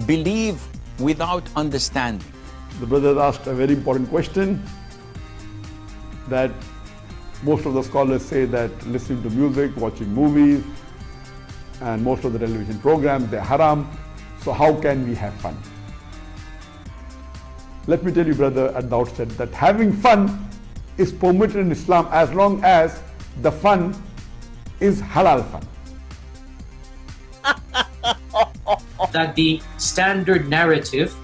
believe without understanding. The brother asked a very important question that most of the scholars say that listening to music, watching movies, and most of the television programs, they're haram. So how can we have fun? Let me tell you, brother, at the outset that having fun is permitted in Islam as long as the fun is halal fun. That the standard narrative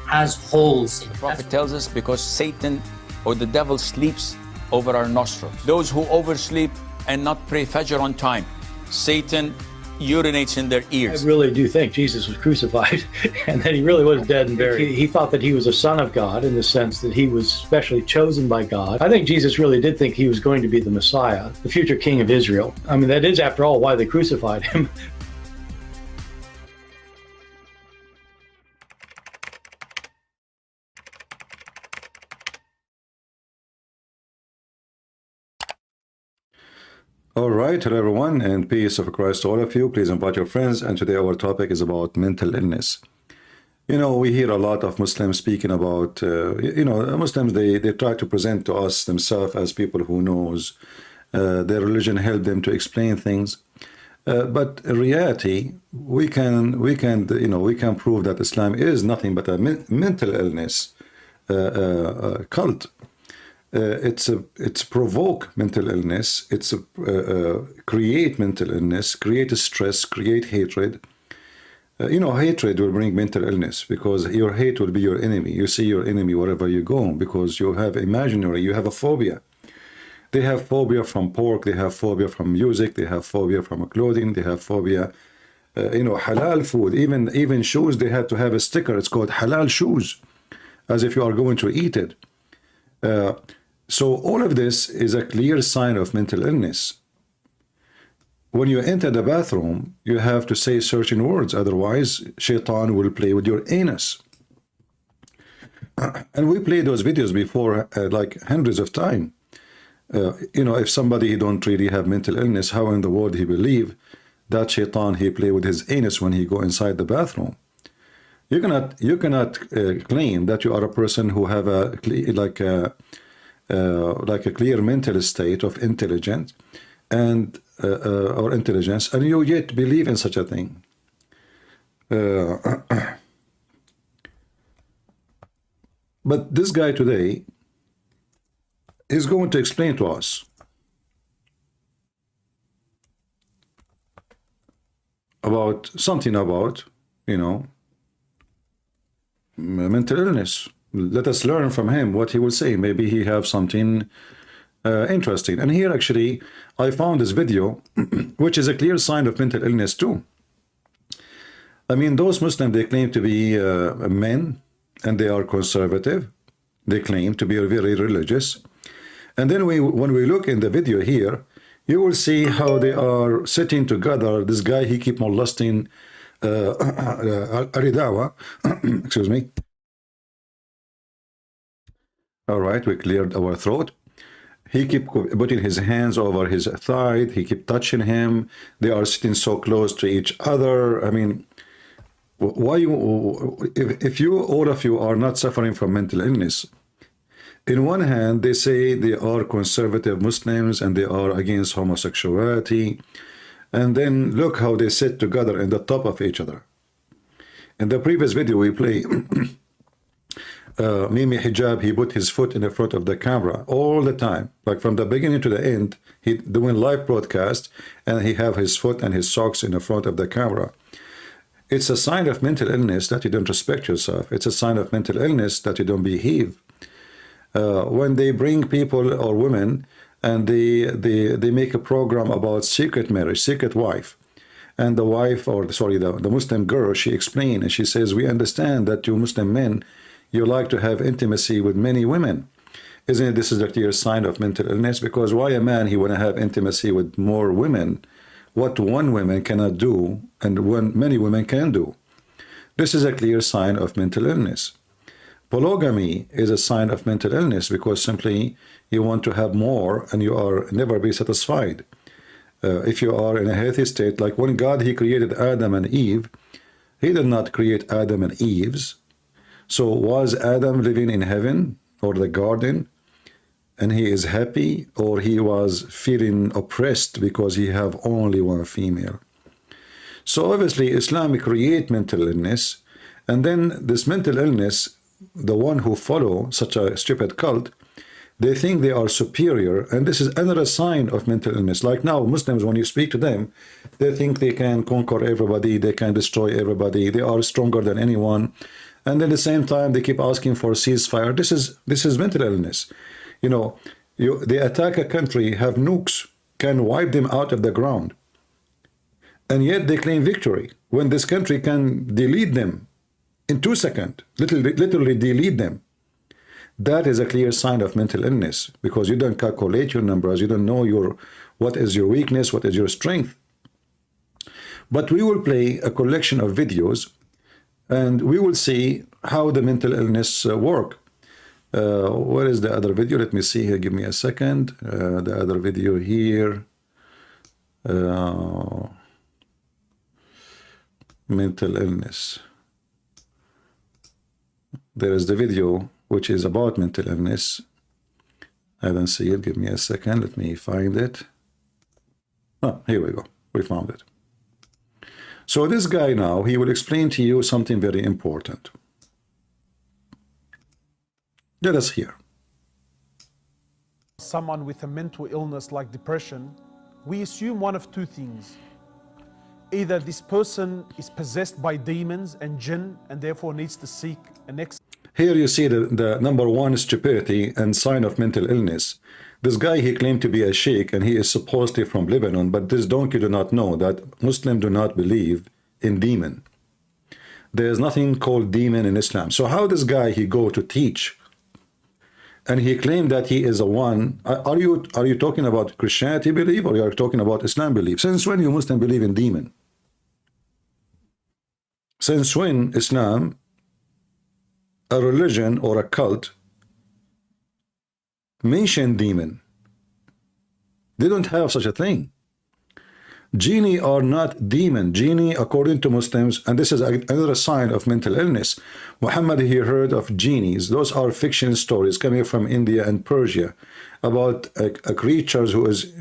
has holes in it. The Prophet tells us because Satan or the devil sleeps over our nostrils. Those who oversleep and not pray Fajr on time, Satan urinates in their ears. I really do think Jesus was crucified and that he really was dead and buried. He thought that he was a son of God in the sense that he was specially chosen by God. I think Jesus really did think he was going to be the Messiah, the future king of Israel. I mean, that is, after all, why they crucified him. All right, hello everyone, and peace of Christ to all of you. Please invite your friends, and today our topic is about mental illness. You know, we hear a lot of Muslims speaking about, Muslims, they try to present to us themselves as people who knows their religion helped them to explain things. But in reality, we can prove that Islam is nothing but a mental illness cult. It's provoke mental illness, it's create mental illness, create stress, create hatred. Hatred will bring mental illness because your hate will be your enemy. You see your enemy wherever you go because you have you have a phobia. They have phobia from pork, they have phobia from music, they have phobia from clothing, they have phobia, halal food, even shoes, they have to have a sticker, it's called halal shoes, as if you are going to eat it. So all of this is a clear sign of mental illness. When you enter the bathroom, you have to say certain words, otherwise shaitan will play with your anus. And we played those videos before like hundreds of times. If somebody don't really have mental illness, how in the world he believe that shaitan he play with his anus when he go inside the bathroom? You cannot claim that you are a person who have a clear mental state of intelligence and or intelligence, and you yet believe in such a thing. But this guy today is going to explain to us about something about, mental illness. Let us learn from him what he will say. Maybe he have something interesting. And here actually I found this video which is a clear sign of mental illness too. I mean, those Muslims, they claim to be men and they are conservative. They claim to be very religious. And then when we look in the video here, you will see how they are sitting together. This guy, he keep molesting Aridawa. Excuse me. All right, we cleared our throat. He keep putting his hands over his thigh. He keep touching him. They are sitting so close to each other. I mean, why if you, all of you, are not suffering from mental illness? In one hand, they say they are conservative Muslims and they are against homosexuality. And then look how they sit together in the top of each other. In the previous video we play, Mimi Hijab, he put his foot in the front of the camera all the time, like from the beginning to the end. He doing live broadcast and he have his foot and his socks in the front of the camera. It's a sign of mental illness that you don't respect yourself. It's a sign of mental illness that you don't behave. When they bring people or women and they make a program about secret marriage, secret wife, and the wife, or sorry, the Muslim girl, she explained and she says, we understand that you Muslim men, you like to have intimacy with many women. Isn't it this is a clear sign of mental illness? Because why a man, he want to have intimacy with more women? What one woman cannot do and many women can do. This is a clear sign of mental illness. Polygamy is a sign of mental illness because simply you want to have more and you are never be satisfied. If you are in a healthy state, like when God, he created Adam and Eve, He did not create Adam and Eve's. So was Adam living in heaven or the garden and he is happy, or he was feeling oppressed because he have only one female? So obviously Islam create mental illness, and then this mental illness, the one who follow such a stupid cult, they think they are superior, and this is another sign of mental illness. Like now, Muslims, when you speak to them, they think they can conquer everybody, they can destroy everybody, they are stronger than anyone, and at the same time they keep asking for ceasefire. This is mental illness. You know, they attack a country, have nukes, can wipe them out of the ground, and yet they claim victory when this country can delete them in 2 seconds, literally delete them. That is a clear sign of mental illness, because you don't calculate your numbers, you don't know what is your weakness, what is your strength. But we will play a collection of videos, and we will see how the mental illness work. Where is the other video? Let me see here, give me a second. The other video here. Mental illness. There is the video which is about mental illness. I don't see it. Give me a second. Let me find it. Oh, here we go. We found it. So this guy now, he will explain to you something very important. Let us hear. Someone with a mental illness like depression, we assume one of two things. Either this person is possessed by demons and jinn and therefore needs to seek an exorcism. Here you see the number one stupidity and sign of mental illness. This guy, he claimed to be a sheikh, and he is supposedly from Lebanon, but this donkey do not know that Muslims do not believe in demon. There is nothing called demon in Islam. So how this guy, he go to teach, and he claimed that he is a one? Are you talking about Christianity belief, or you are talking about Islam belief? Since when you Muslim believe in demon? Since when Islam, a religion or a cult, mention demon? They don't have such a thing. Genie are not demon. Genie, according to Muslims, and this is another sign of mental illness. Muhammad, he heard of genies. Those are fiction stories coming from India and Persia about a creature who is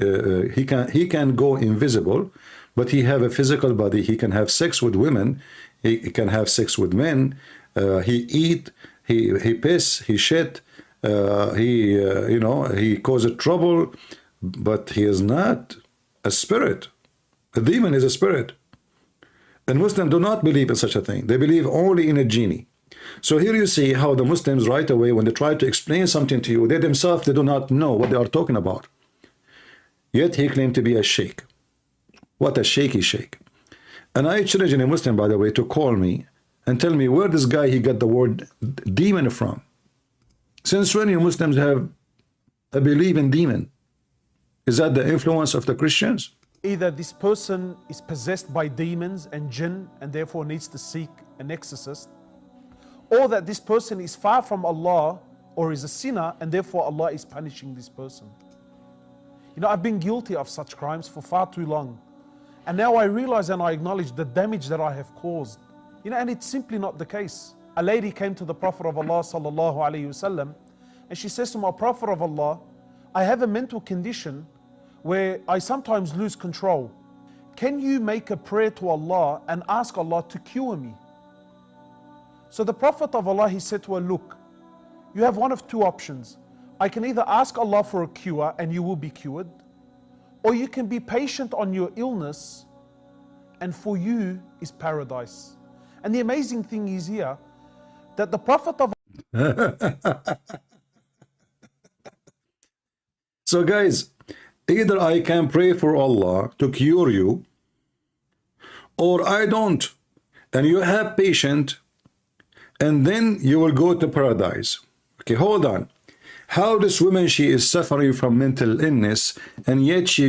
he can go invisible, but he have a physical body. He can have sex with women. He can have sex with men. He eat. He piss. He shit. He causes trouble, but he is not a spirit. A demon is a spirit. And Muslims do not believe in such a thing. They believe only in a genie. So here you see how the Muslims right away, when they try to explain something to you, they themselves, they do not know what they are talking about. Yet he claimed to be a sheikh. What a shaky sheikh. And I challenge a Muslim, by the way, to call me and tell me where this guy, he got the word demon from. Since when you Muslims have a belief in demon? Is that the influence of the Christians? Either this person is possessed by demons and jinn and therefore needs to seek an exorcist, or that this person is far from Allah or is a sinner and therefore Allah is punishing this person. You know, I've been guilty of such crimes for far too long, and now I realize and I acknowledge the damage that I have caused. You know, and it's simply not the case. A lady came to the Prophet of Allah sallallahu alaihi wasallam, and she says to my Prophet of Allah, I have a mental condition where I sometimes lose control. Can you make a prayer to Allah and ask Allah to cure me? So the Prophet of Allah, he said to her, look, you have one of two options. I can either ask Allah for a cure and you will be cured, or you can be patient on your illness and for you is paradise. And the amazing thing is here that the Prophet of So guys, either I can pray for Allah to cure you, or I don't, and you have patience, and then you will go to paradise. Okay, hold on. How this woman, she is suffering from mental illness, and yet she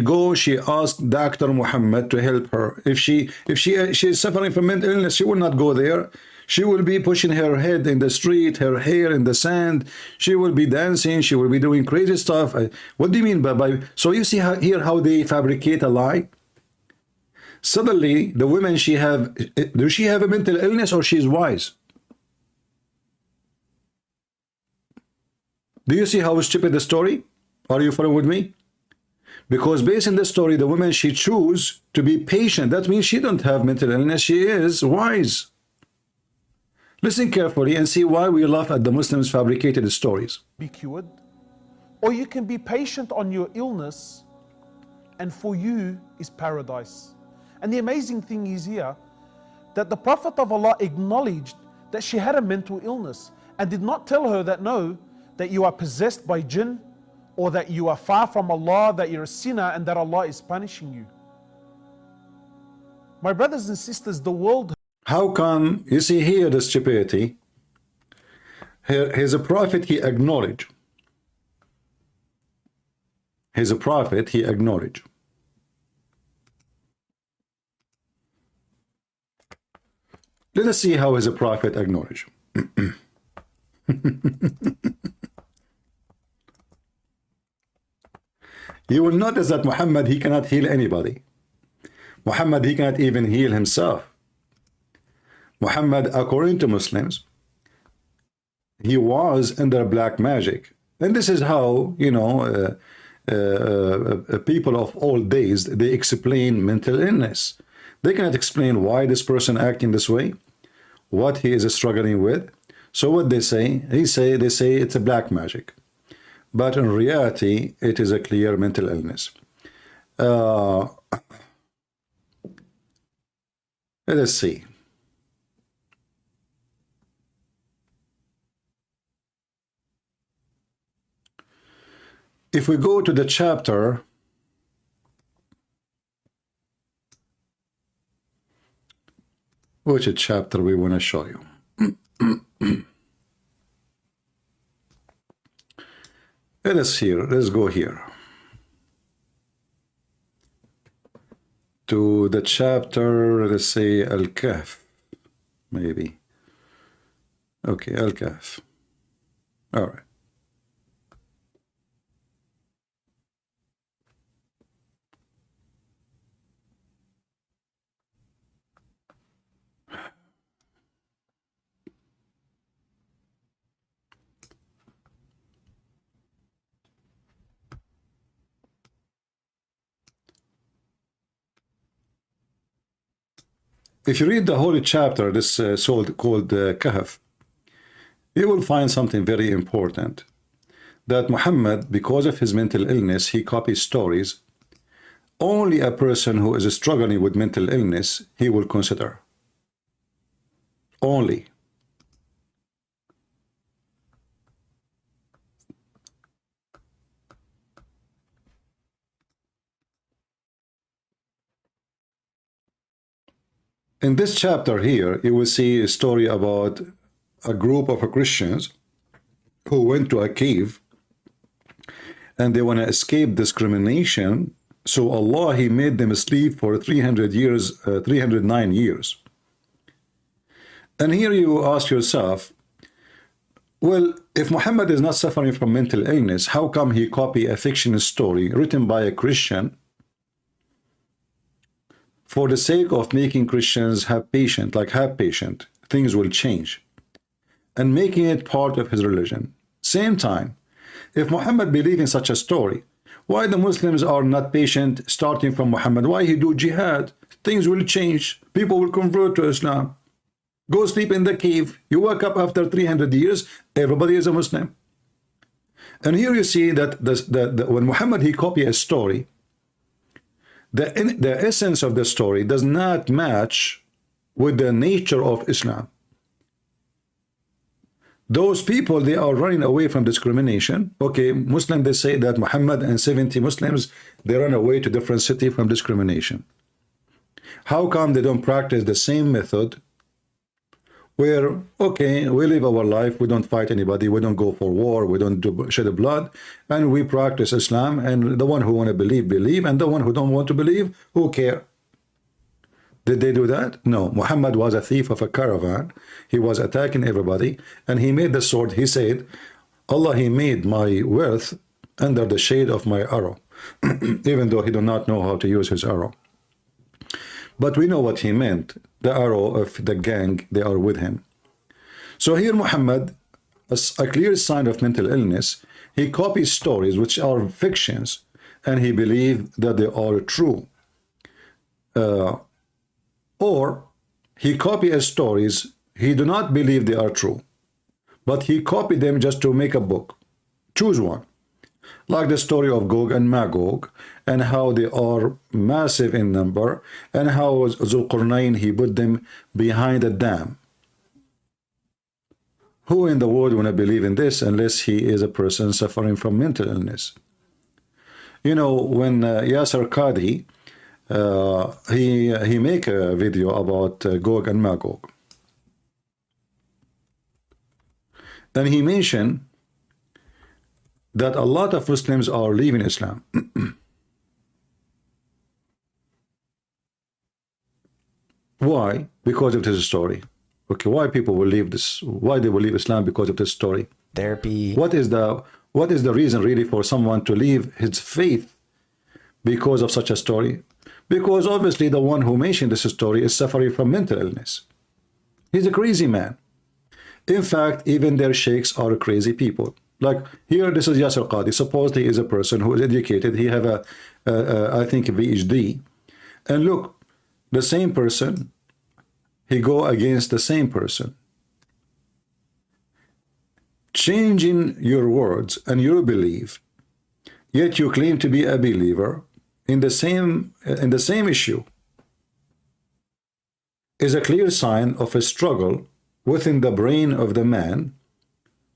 asked Dr. Muhammad to help her. If she is suffering from mental illness, she will not go there. She will be pushing her head in the street, her hair in the sand. She will be dancing. She will be doing crazy stuff. What do you mean by? So you see here how they fabricate a lie? Suddenly, the woman does she have a mental illness or she's wise? Do you see how stupid the story? Are you following with me? Because based on the story, the woman, she choose to be patient. That means she don't have mental illness. She is wise. Listen carefully and see why we laugh at the Muslims' fabricated stories. Be cured, or you can be patient on your illness, and for you is paradise. And the amazing thing is here that the Prophet of Allah acknowledged that she had a mental illness and did not tell her that no, that you are possessed by jinn, or that you are far from Allah, that you're a sinner and that Allah is punishing you. My brothers and sisters, the world... How come, you see here the stupidity, he's a prophet, he acknowledged. He's a prophet, he acknowledged. Let us see how is a prophet acknowledged. You will notice that Muhammad, he cannot heal anybody. Muhammad, he cannot even heal himself. Muhammad, according to Muslims, he was under black magic. And this is how, you know, people of old days, they explain mental illness. They cannot explain why this person acting this way, what he is struggling with. So what they say, they say it's a black magic. But in reality, it is a clear mental illness. Let us see. If we go to the chapter, which chapter we want to show you? Let's go here to the chapter, let's say Al-Kahf, maybe. Okay, Al-Kahf. All right. If you read the whole chapter, this called Kahf, you will find something very important. That Muhammad, because of his mental illness, he copies stories. Only a person who is struggling with mental illness, he will consider. Only. In this chapter here, you will see a story about a group of Christians who went to a cave and they want to escape discrimination. So Allah, he made them sleep for 309 years. And here you ask yourself, well, if Muhammad is not suffering from mental illness, how come he copied a fictional story written by a Christian for the sake of making Christians have patience, things will change, and making it part of his religion? Same time, if Muhammad believed in such a story, why the Muslims are not patient starting from Muhammad? Why he do jihad? Things will change. People will convert to Islam. Go sleep in the cave. You wake up after 300 years, everybody is a Muslim. And here you see that when Muhammad, he copied a story, the essence of the story does not match with the nature of Islam. Those people, they are running away from discrimination. Okay, Muslim, they say that Muhammad and 70 Muslims, they run away to different city from discrimination. How come they don't practice the same method where, okay, we live our life, we don't fight anybody, we don't go for war, we don't shed blood, and we practice Islam, and the one who want to believe, believe, and the one who don't want to believe, who care? Did they do that? No. Muhammad was a thief of a caravan. He was attacking everybody, and he made the sword. He said, Allah, he made my wealth under the shade of my arrow, even though he did not know how to use his arrow. But we know what he meant. The arrow of the gang, they are with him. So here Muhammad, as a clear sign of mental illness, he copies stories which are fictions, and he believes that they are true. Or he copies stories he do not believe they are true, but he copied them just to make a book. Choose one. Like the story of Gog and Magog, and how they are massive in number, and how Zulqarnain, he put them behind a dam. Who in the world want to believe in this unless he is a person suffering from mental illness? You know, when Yasser Qadhi, he make a video about Gog and Magog, and he mentioned that a lot of Muslims are leaving Islam. Why? Because of this story. Okay, why people will leave this? Why they will leave Islam? Because of this story. Therapy. What is the reason really for someone to leave his faith because of such a story? Because obviously the one who mentioned this story is suffering from mental illness. He's a crazy man. In fact, even their sheikhs are crazy people. Like here, this is Yasser Qadhi. Supposedly is a person who is educated. He have I think a PhD. And look, the same person, he go against the same person. Changing your words and your belief, yet you claim to be a believer in the same issue, is a clear sign of a struggle within the brain of the man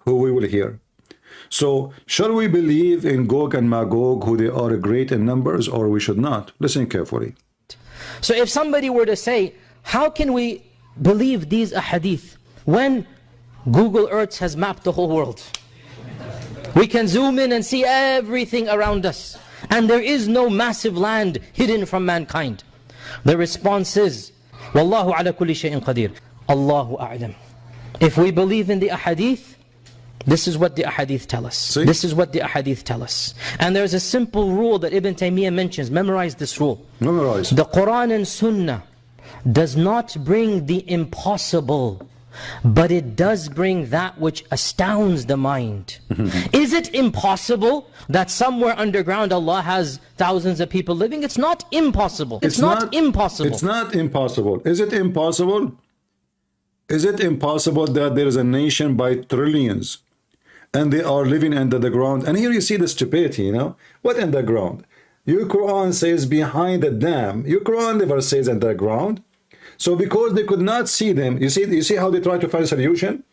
who we will hear. So, shall we believe in Gog and Magog, who they are great in numbers, or we should not? Listen carefully. So if somebody were to say, how can we believe these ahadith when Google Earth has mapped the whole world? We can zoom in and see everything around us, and there is no massive land hidden from mankind. The response is, Wallahu ala kulli shay'in qadir. Allahu a'lam. If we believe in the ahadith, this is what the ahadith tell us. See? This is what the ahadith tell us. And there's a simple rule that Ibn Taymiyyah mentions. Memorize this rule. Memorize. The Quran and Sunnah does not bring the impossible, but it does bring that which astounds the mind. Is it impossible that somewhere underground Allah has thousands of people living? It's not impossible. It's not impossible. It's not impossible. Is it impossible? Is it impossible that there is a nation by trillions and they are living under the ground? And here you see the stupidity, you know. What underground? Your Quran says behind the dam. Your Quran never says underground. So because they could not see them, you see how they try to find a solution?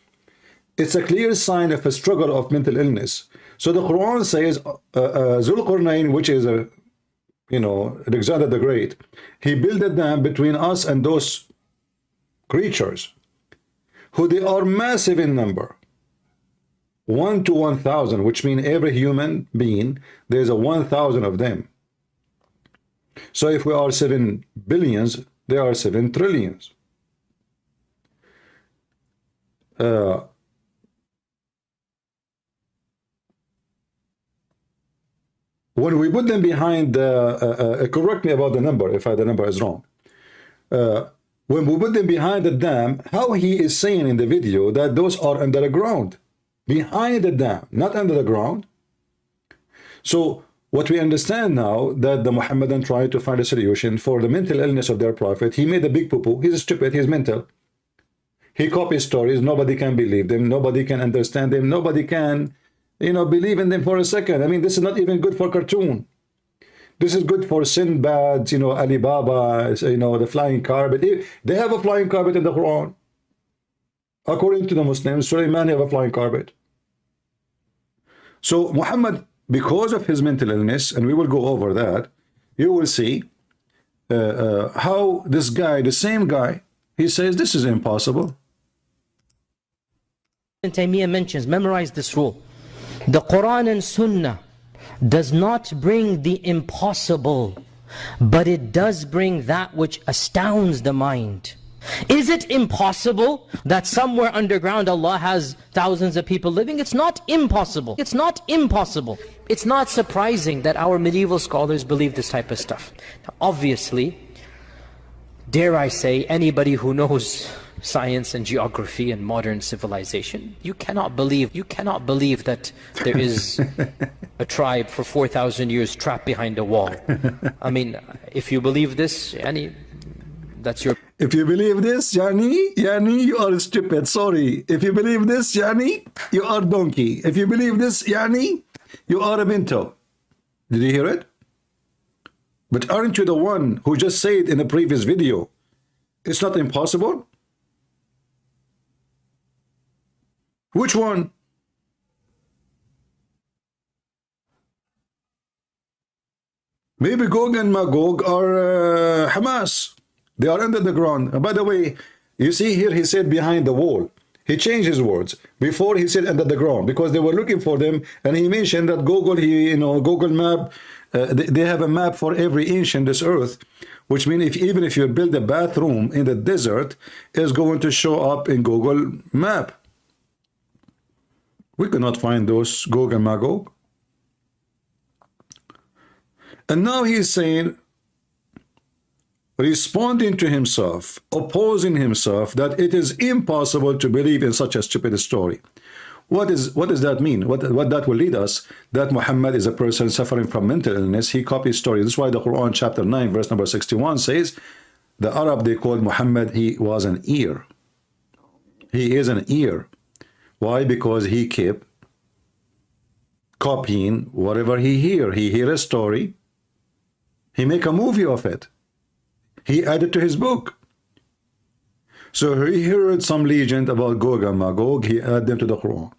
It's a clear sign of a struggle of mental illness. So the Quran says Zulqarnain, which is Alexander the Great, he built a dam between us and those creatures, who they are massive in number. 1 to 1,000, which means every human being, there's a 1,000 of them. So if we are 7 billions, there are 7 trillions. When we put them behind, correct me about the number if the number is wrong. When we put them behind the dam, how he is saying in the video that those are under the ground, behind the dam, not under the ground. So what we understand now, that the Muhammadan tried to find a solution for the mental illness of their prophet. He made a big poo-poo. He's stupid. He's mental. He copies stories. Nobody can believe them. Nobody can understand them. Nobody can, believe in them for a second. I mean, this is not even good for cartoon. This is good for Sinbad, Alibaba, the flying carpet. They have a flying carpet in the Quran. According to the Muslims, Sulaiman have a flying carpet. So Muhammad, because of his mental illness, and we will go over that, you will see how this guy, the same guy, he says this is impossible. Ibn Taymiyyah mentions, memorize this rule. The Quran and Sunnah does not bring the impossible, but it does bring that which astounds the mind. Is it impossible that somewhere underground Allah has thousands of people living? It's not impossible. It's not impossible. It's not surprising that our medieval scholars believe this type of stuff. Now, obviously, dare I say, anybody who knows science and geography and modern civilization, you cannot believe that there is a tribe for 4,000 years trapped behind a wall. I mean, if you believe this, that's your... If you believe this, Yani, you are stupid. Sorry. If you believe this, Yani, you are donkey. If you believe this, Yani, you are a minto. Did you hear it? But aren't you the one who just said in the previous video, it's not impossible? Which one? Maybe Gog and Magog are Hamas. They are under the ground. And by the way, you see here he said behind the wall. He changed his words. Before he said under the ground because they were looking for them, and he mentioned that Google, Google Map, they have a map for every inch in this earth, which means even if you build a bathroom in the desert, it's going to show up in Google Map. We could not find those Gog and Magog. And now he's saying, responding to himself, opposing himself, that it is impossible to believe in such a stupid story. What does that mean? What that will lead us, that Muhammad is a person suffering from mental illness. He copies stories. That's why the Quran chapter 9 verse number 61 says, the Arab, they called Muhammad, he was an ear. He is an ear. Why? Because he kept copying whatever he hear. He hear a story, he make a movie of it. He added to his book. So he heard some legend about Gog and Magog, he added them to the Quran.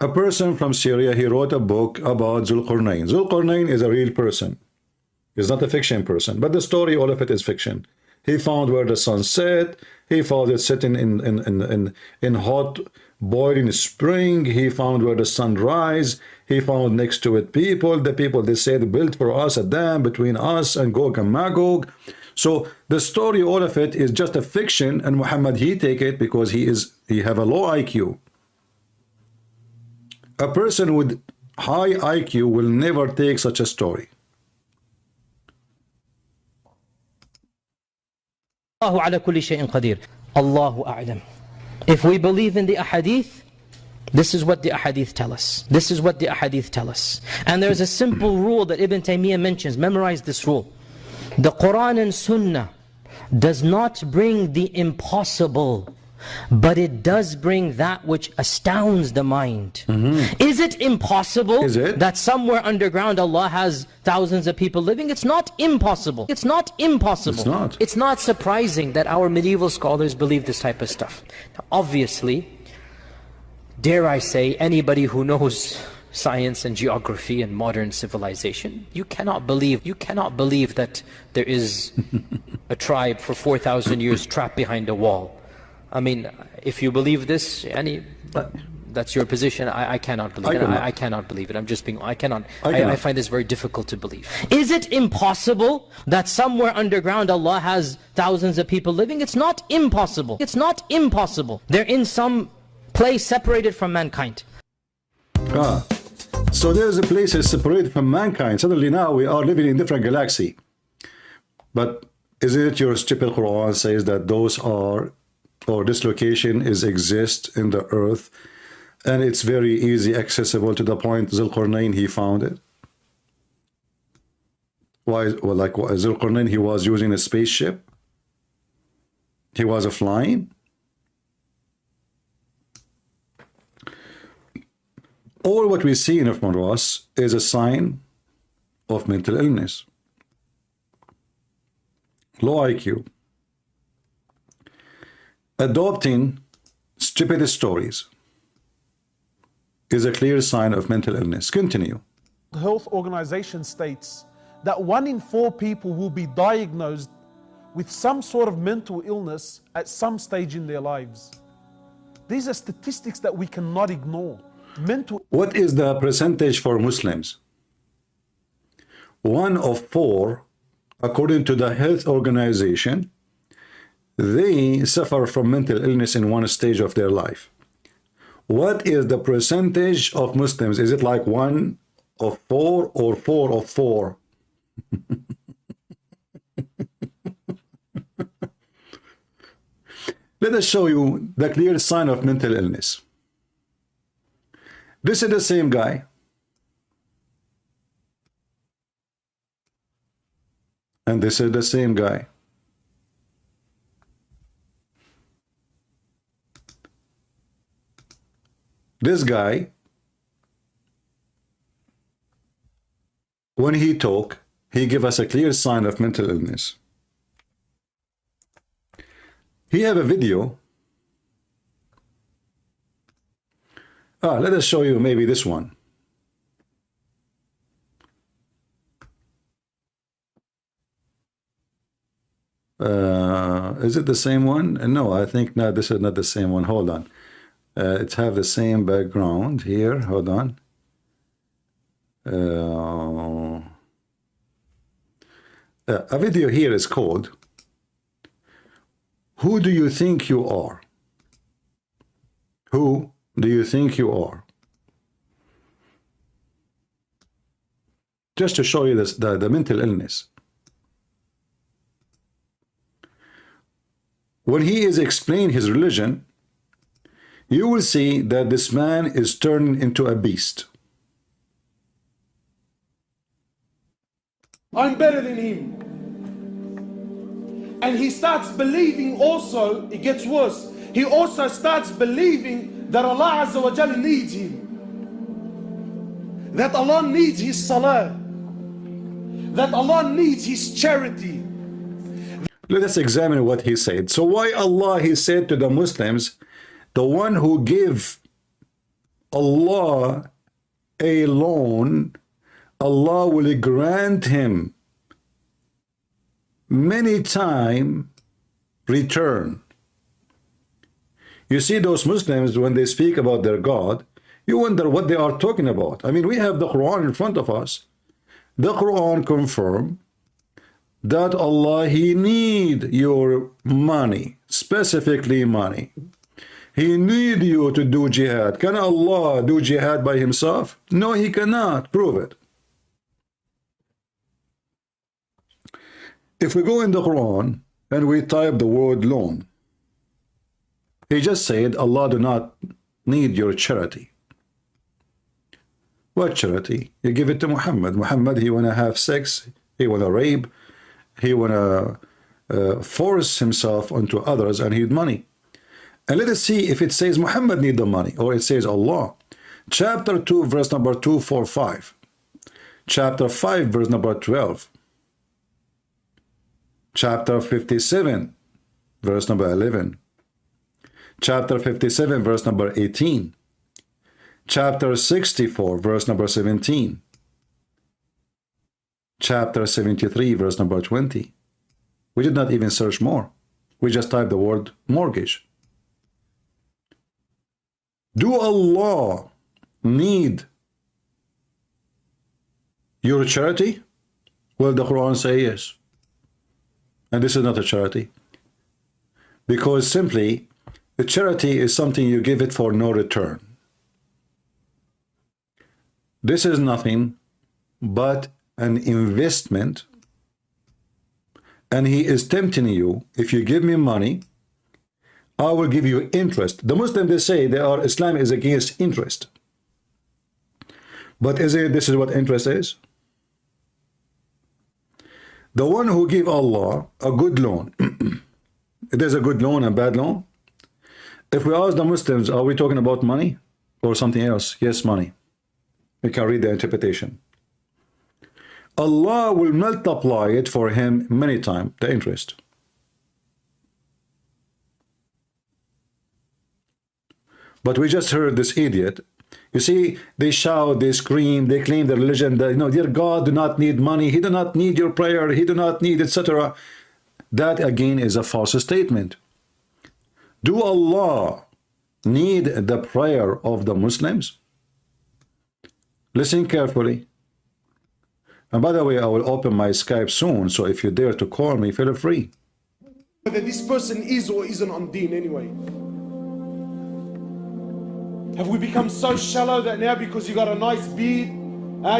A person from Syria, he wrote a book about Zulqarnain. Zulqarnain is a real person. He's not a fiction person, but the story, all of it is fiction. He found where the sun set. He found it sitting in hot, boiling spring. He found where the sun rise. He found next to it people. The people, they said, built for us a dam between us and Gog and Magog. So the story, all of it is just a fiction, and Muhammad, he take it because he have a low IQ. A person with high IQ will never take such a story. Allahu ala kulli shay'in qadir. Allahu a'lam. If we believe in the ahadith, this is what the ahadith tell us. This is what the ahadith tell us. And there's a simple rule that Ibn Taymiyyah mentions. Memorize this rule. The Quran and Sunnah does not bring the impossible, but it does bring that which astounds the mind. Is it impossible that somewhere underground Allah has thousands of people living? It's not impossible. It's not impossible. It's not. It's not surprising that our medieval scholars believe this type of stuff. Now, obviously, dare I say, anybody who knows science and geography and modern civilization, you cannot believe that there is a tribe for 4,000 years trapped behind a wall. I mean, if you believe this, that's your position. I cannot believe it. I cannot believe it. I'm just being, I find this very difficult to believe. Is it impossible that somewhere underground Allah has thousands of people living? It's not impossible. It's not impossible. They're in some place separated from mankind. So there's a place that's separated from mankind. Suddenly now we are living in different galaxy. But isn't it your stupid Quran says that those are, or this location exist in the earth, and it's very easy accessible to the point Zulqarnain, he found it? Why? Well, like Zulqarnain, he was using a spaceship. He was flying. All what we see in front of us is a sign of mental illness. Low IQ. Adopting stupid stories is a clear sign of mental illness. Continue. The Health Organization states that 1 in 4 people will be diagnosed with some sort of mental illness at some stage in their lives. These are statistics that we cannot ignore. What is the percentage for Muslims? 1 of 4, according to the Health Organization, they suffer from mental illness in one stage of their life. What is the percentage of Muslims? Is it like 1 of 4 or 4 of 4? Let us show you the clear sign of mental illness. This is the same guy. And this is the same guy. This guy, when he talk, he give us a clear sign of mental illness. He have a video. Let us show you maybe this one. Is it the same one? No, I think not. This is not the same one. Hold on. It have the same background here. Hold on. A video here is called "Who Do You Think You Are?" Who do you think you are? Just to show you this, the mental illness. When he is explaining his religion, you will see that this man is turned into a beast. I'm better than him. And he starts believing also, it gets worse, he also starts believing that Allah Azza wa Jalla needs him. That Allah needs his salah. That Allah needs his charity. Let us examine what he said. So why Allah, he said to the Muslims, the one who give Allah a loan, Allah will grant him many times return. You see, those Muslims, when they speak about their God, you wonder what they are talking about. I mean, we have the Quran in front of us. The Quran confirms that Allah, he need your money, specifically money. He need you to do jihad. Can Allah do jihad by himself? No, he cannot. Prove it. If we go in the Quran and we type the word loan, he just said Allah do not need your charity. What charity? You give it to Muhammad. Muhammad, he want to have sex, he want to rape, he want to force himself onto others, and he need money. And let us see if it says Muhammad need the money or it says Allah. Chapter 2, verse number 245. Chapter 5, verse number 12. Chapter 57, verse number 11. Chapter 57, verse number 18. Chapter 64, verse number 17. Chapter 73, verse number 20. We did not even search more. We just typed the word mortgage. Do Allah need your charity? Well, the Quran says yes. And this is not a charity. Because simply, the charity is something you give it for no return. This is nothing but an investment, and he is tempting you. If you give me money, I will give you interest. The Muslims, they say Islam is against interest. But this is what interest is? The one who give Allah a good loan, there's a good loan and bad loan. If we ask the Muslims, are we talking about money or something else? Yes, money. We can read the interpretation. Allah will multiply it for him many times, the interest. But we just heard this idiot. You see, they shout, they scream, they claim their religion that, dear God do not need money, he do not need your prayer, he do not need, etc. That again is a false statement. Do Allah need the prayer of the Muslims? Listen carefully. And by the way, I will open my Skype soon, so if you dare to call me, feel free. Whether this person is or isn't on deen anyway. Have we become so shallow that now because you got a nice beard,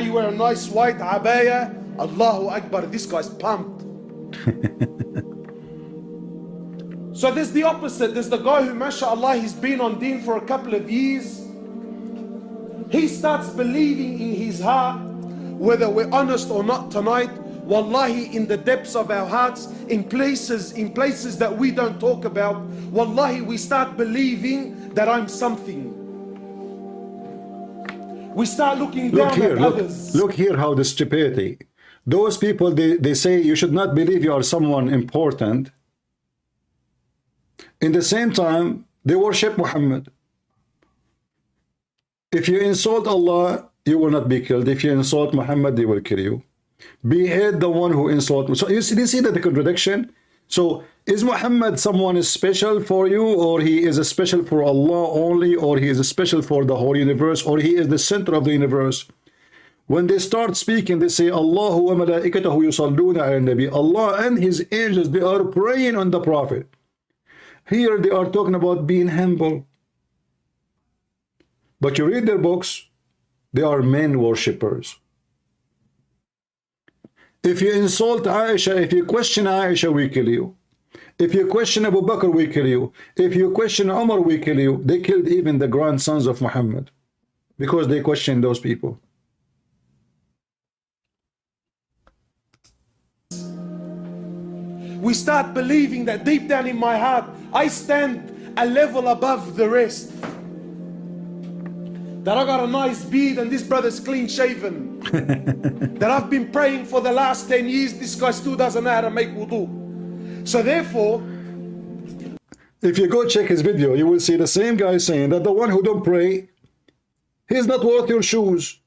you wear a nice white abaya, Allahu Akbar, this guy's pumped. So there's the opposite. There's the guy who, mashallah, he's been on deen for a couple of years. He starts believing in his heart, whether we're honest or not tonight, wallahi, in the depths of our hearts, in places that we don't talk about, wallahi, we start believing that I'm something. We start looking down at others. Look here how the stupidity. Those people, they say you should not believe you are someone important. In the same time, they worship Muhammad. If you insult Allah, you will not be killed. If you insult Muhammad, they will kill you. Behead the one who insults. So you see that the contradiction? So is Muhammad someone special for you, or he is a special for Allah only, or he is a special for the whole universe, or he is the center of the universe? When they start speaking, they say Allahu wa malaikatahu yusalluna ala nabi. Allah and his angels, they are praying on the Prophet. Here they are talking about being humble. But you read their books, they are men worshippers. If you insult Aisha, if you question Aisha, we kill you. If you question Abu Bakr, we kill you. If you question Umar, we kill you. They killed even the grandsons of Muhammad because they questioned those people. We start believing that deep down in my heart, I stand a level above the rest. That I got a nice beard and this brother's clean shaven. That I've been praying for the last 10 years, this guy still doesn't know how to make wudu. So therefore, if you go check his video, you will see the same guy saying that the one who don't pray, he's not worth your shoes.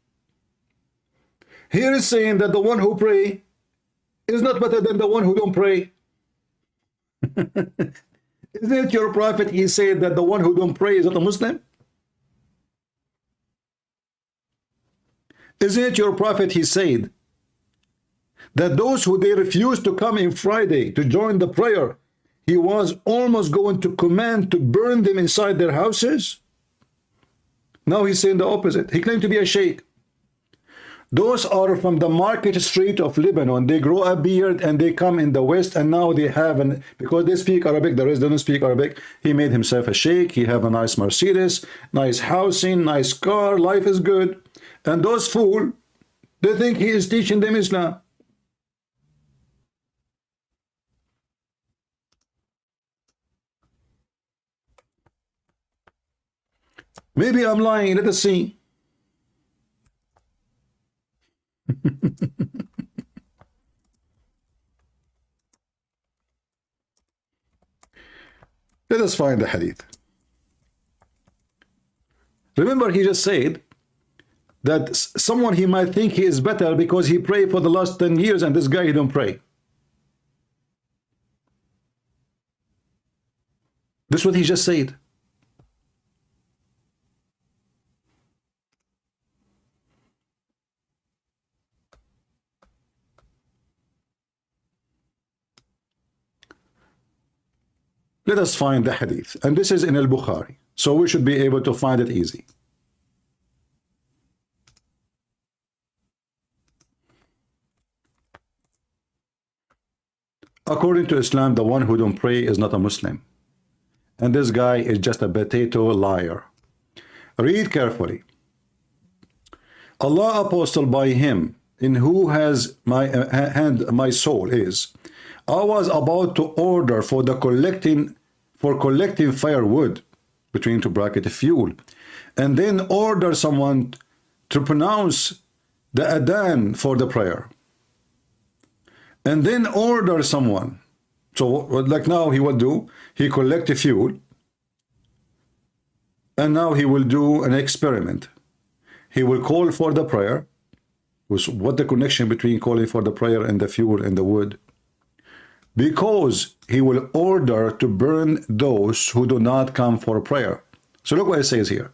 Here is saying that the one who pray is not better than the one who don't pray. Isn't it your prophet? He said that the one who don't pray is not a Muslim. Isn't it your prophet? He said that those who they refused to come in Friday to join the prayer, he was almost going to command to burn them inside their houses. Now he's saying the opposite. He claimed to be a sheikh. Those are from the market street of Lebanon. They grow a beard and they come in the West, and now they have because they speak Arabic, the rest don't speak Arabic. He made himself a sheikh. He have a nice Mercedes, nice housing, nice car, life is good. And those fools, they think he is teaching them Islam. Maybe I'm lying. Let us see. Let us find the hadith. Remember, he just said that someone he might think he is better because he prayed for the last 10 years and this guy he don't pray. This is what he just said. Let us find the hadith, and this is in al-Bukhari, so we should be able to find it easy. According to Islam, the one who don't pray is not a Muslim, and this guy is just a potato liar. Read carefully. Allah apostle by him in who has my hand my soul is. I was about to order for collecting firewood, between two bracket fuel, and then order someone to pronounce the adhan for the prayer, and then order someone. So like now he will do, he collect the fuel, and now he will do an experiment. He will call for the prayer. What the connection between calling for the prayer and the fuel and the wood? Because he will order to burn those who do not come for prayer. So look what it says here.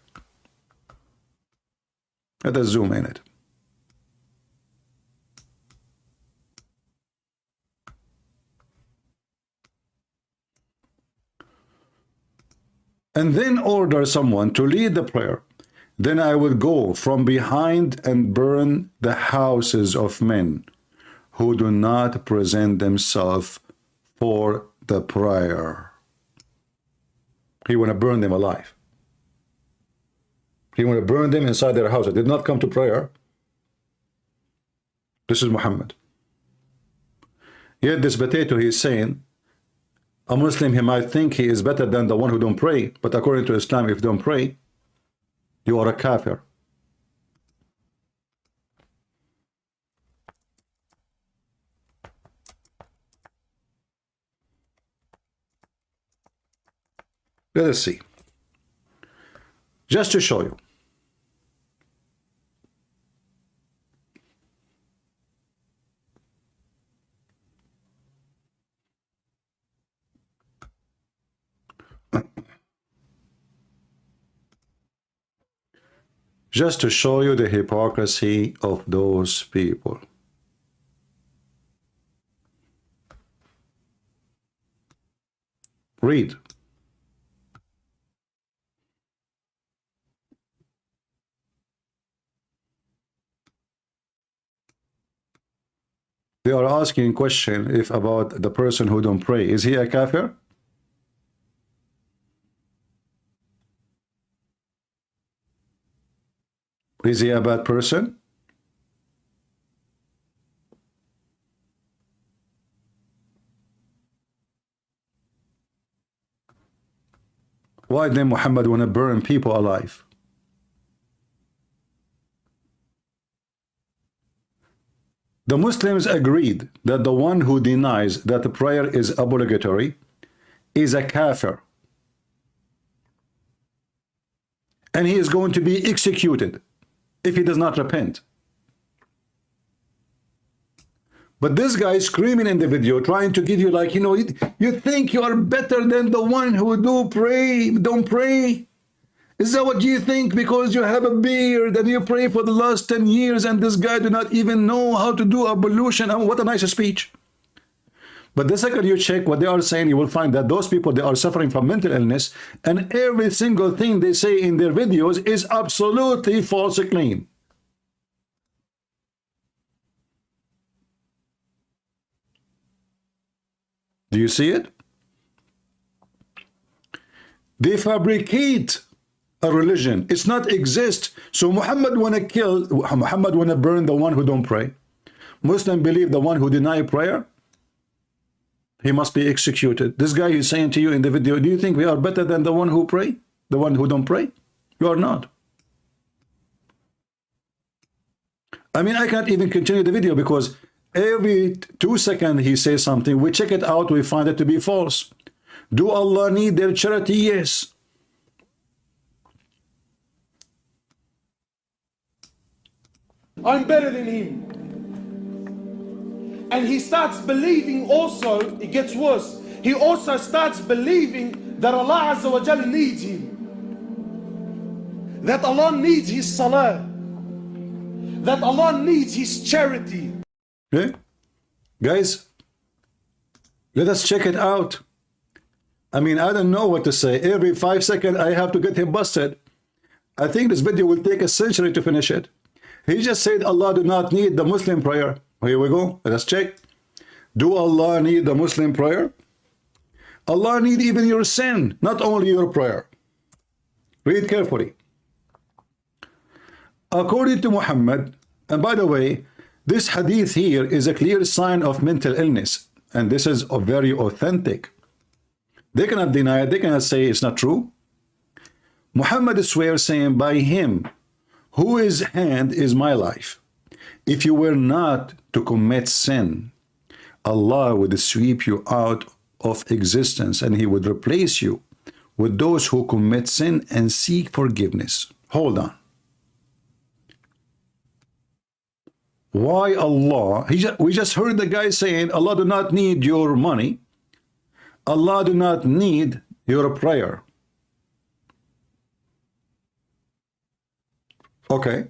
Let us zoom in it. And then order someone to lead the prayer. Then I will go from behind and burn the houses of men who do not present themselves for the prayer. He want to burn them alive. He want to burn them inside their house. They did not come to prayer. This is Muhammad. Yet this potato, he is saying, a Muslim, he might think he is better than the one who don't pray, but according to Islam, if you don't pray, you are a kafir. Let us see. Just to show you. Just to show you the hypocrisy of those people. Read. They are asking a question if about the person who don't pray. Is he a kafir? Is he a bad person? Why did Muhammad want to burn people alive? The Muslims agreed that the one who denies that the prayer is obligatory is a kafir. And he is going to be executed if he does not repent. But this guy is screaming in the video, trying to give you like, you know, you think you are better than the one who don't pray. Is that what you think? Because you have a beard and you pray for the last 10 years and this guy do not even know how to do ablution. Oh, what a nice speech. But the second you check what they are saying, you will find that those people, they are suffering from mental illness, and every single thing they say in their videos is absolutely false claim. Do you see it? They fabricate a religion. It's not exist. So Muhammad wanna kill, Muhammad wanna burn the one who don't pray. Muslim believe the one who deny prayer, he must be executed. This guy is saying to you in the video, do you think we are better than the one who pray? The one who don't pray? You are not. I mean, I can't even continue the video because every 2 seconds he says something. We check it out, we find it to be false. Do Allah need their charity? Yes. I'm better than him. And he starts believing also, it gets worse. He also starts believing that Allah Azza wa Jalla needs him. That Allah needs his salah. That Allah needs his charity. Okay? Guys, let us check it out. I mean, I don't know what to say. Every 5 seconds I have to get him busted. I think this video will take a century to finish it. He just said Allah do not need the Muslim prayer. Here we go. Let's check. Do Allah need the Muslim prayer? Allah need even your sin, not only your prayer. Read carefully. According to Muhammad, and by the way, this hadith here is a clear sign of mental illness, and this is very authentic. They cannot deny it. They cannot say it's not true. Muhammad swears, saying, by him whose hand is my life, if you were not to commit sin, Allah would sweep you out of existence and he would replace you with those who commit sin and seek forgiveness. Hold on. Why Allah? We just heard the guy saying Allah do not need your money. Allah do not need your prayer. Okay.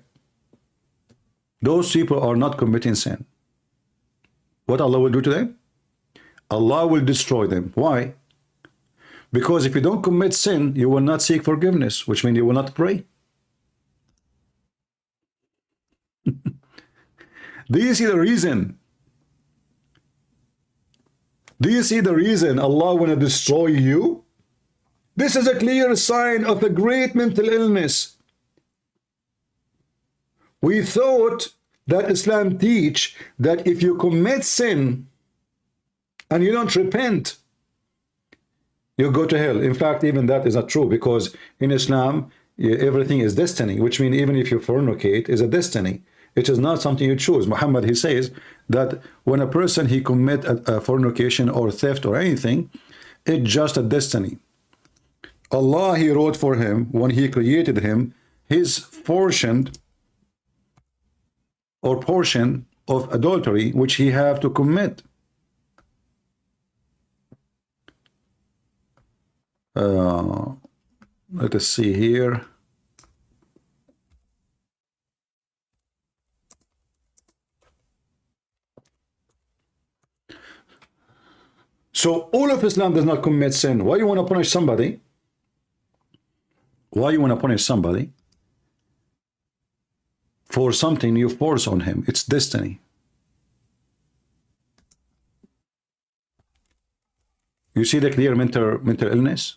Those people are not committing sin. What Allah will do to them? Allah will destroy them. Why? Because if you don't commit sin, you will not seek forgiveness, which means you will not pray. Do you see the reason? Do you see the reason Allah want to destroy you? This is a clear sign of a great mental illness. We thought that Islam teach that if you commit sin and you don't repent, you go to hell. In fact, even that is not true, because in Islam, everything is destiny, which means even if you fornicate, is a destiny. It is not something you choose. Muhammad, he says that when a person, he commit a fornication or theft or anything, it's just a destiny. Allah, he wrote for him, when he created him, his portion of adultery, which he have to commit. Let us see here. So all of Islam does not commit sin. Why you want to punish somebody? Why you want to punish somebody for something you force on him? It's destiny. You see the clear mental illness?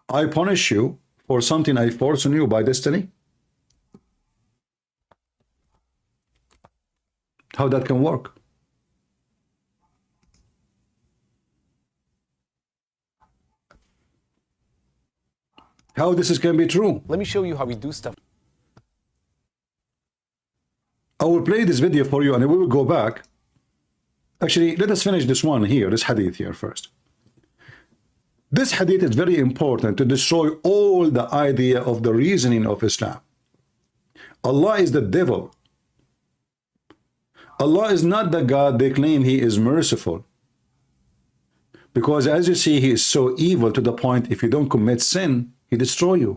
I punish you for something I force on you by destiny? How that can work? How this can be true? Let me show you how we do stuff. I will play this video for you and we will go back. Actually, let us finish this one here, this hadith here first. This hadith is very important to destroy all the idea of the reasoning of Islam. Allah is the devil. Allah is not the God they claim he is merciful. Because as you see, he is so evil to the point if you don't commit sin, he destroy you.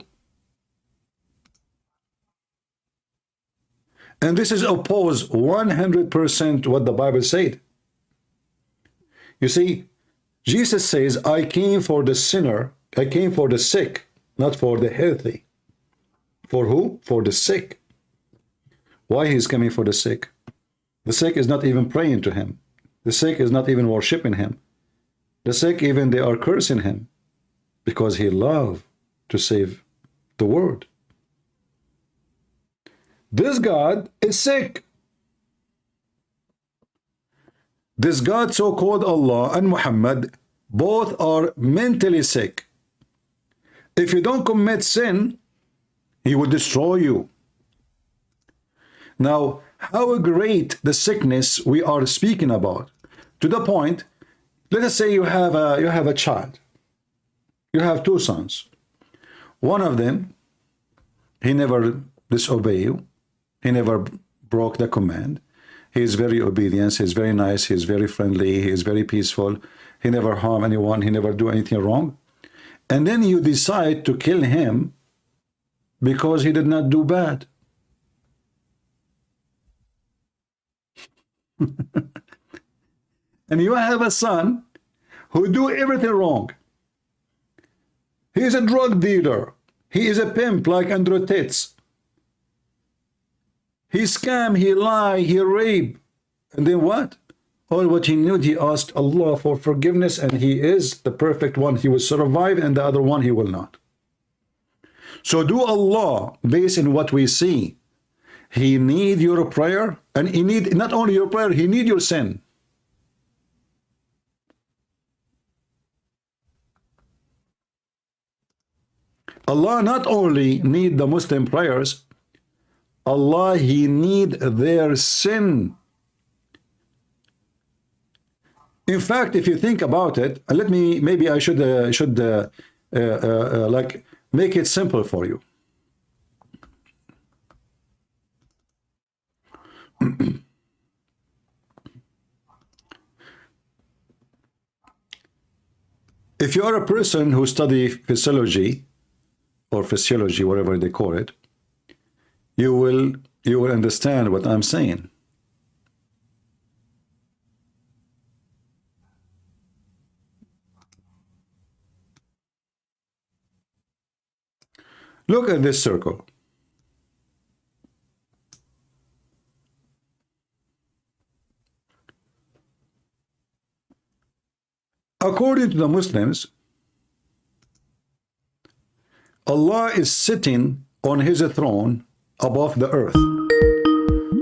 And this is opposed 100% what the Bible said. You see, Jesus says, I came for the sinner, I came for the sick, not for the healthy. For who? For the sick. Why he's coming for the sick? The sick is not even praying to him. The sick is not even worshiping him. The sick, even they are cursing him because he loved to save the world. This God is sick. This God, so-called Allah, and Muhammad, both are mentally sick. If you don't commit sin, he will destroy you. Now, how great the sickness we are speaking about, to the point, let us say you have a child. You have two sons. One of them, he never disobeyed you. He never broke the command. He is very obedient. He is very nice. He is very friendly. He is very peaceful. He never harm anyone. He never do anything wrong. And then you decide to kill him because he did not do bad. And you have a son who do everything wrong. He is a drug dealer. He is a pimp like Andrew Tate. He scam, he lie, he rape. And then what? All what he knew, he asked Allah for forgiveness, and he is the perfect one. He will survive, and the other one he will not. So do Allah, based on what we see, he need your prayer, and he need not only your prayer, he need your sin. Allah not only need the Muslim prayers, Allah, he need their sin. In fact, if you think about it, let me, maybe I should like make it simple for you. If you are a person who study physiology or physiology, whatever they call it, you will understand what I'm saying. Look at this circle. according to the Muslims, Allah is sitting on his throne above the earth,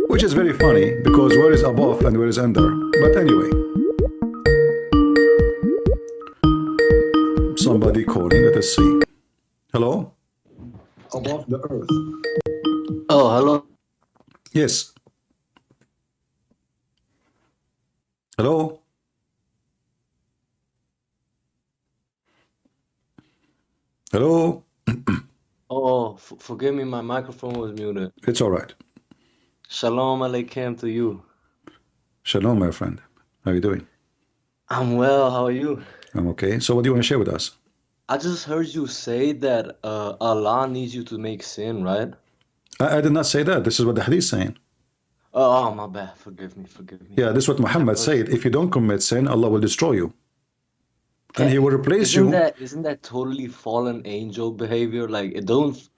which is very funny because where is above and where is under? But anyway, somebody calling, let us see. Hello? Above the earth. Oh, hello. Yes. Hello? Hello? Oh, forgive me, my microphone was muted. It's all right. Shalom Aleichem to you. Shalom, my friend. How are you doing? I'm well, how are you? I'm okay. So what do you want to share with us? I just heard you say that Allah needs you to make sin, right? I did not say that. This is what the hadith is saying. Oh, my bad. Forgive me. Yeah, this is what Muhammad said. If you don't commit sin, Allah will destroy you. And he will replace you. Isn't that totally fallen angel behavior? Like,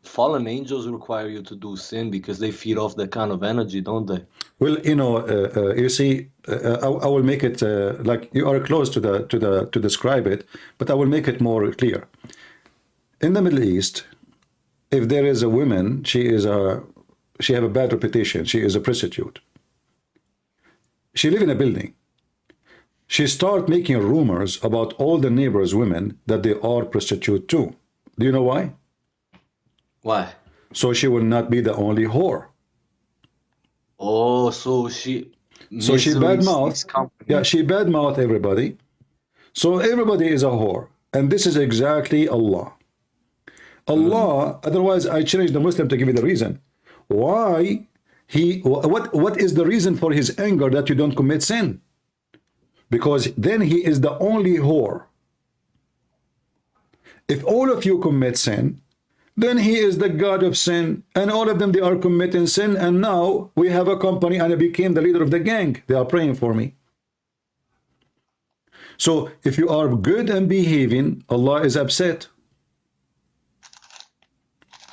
fallen angels require you to do sin because they feed off that kind of energy, don't they? Well, you see, I will make it like you are close to describe it, but I will make it more clear. In the Middle East, if there is a woman, she have a bad reputation. She is a prostitute. She live in a building. She start making rumors about all the neighbors' women that they are prostitute too. Do you know why? Why? So she will not be the only whore. Oh, so she badmouth. Yeah, she badmouth everybody. So everybody is a whore. And this is exactly Allah. Allah, otherwise I challenge the Muslim to give me the reason. Why what is the reason for his anger that you don't commit sin? Because then he is the only whore. If all of you commit sin, then he is the God of sin, and all of them, they are committing sin, and now we have a company and I became the leader of the gang. They are praying for me. So if you are good and behaving, Allah is upset.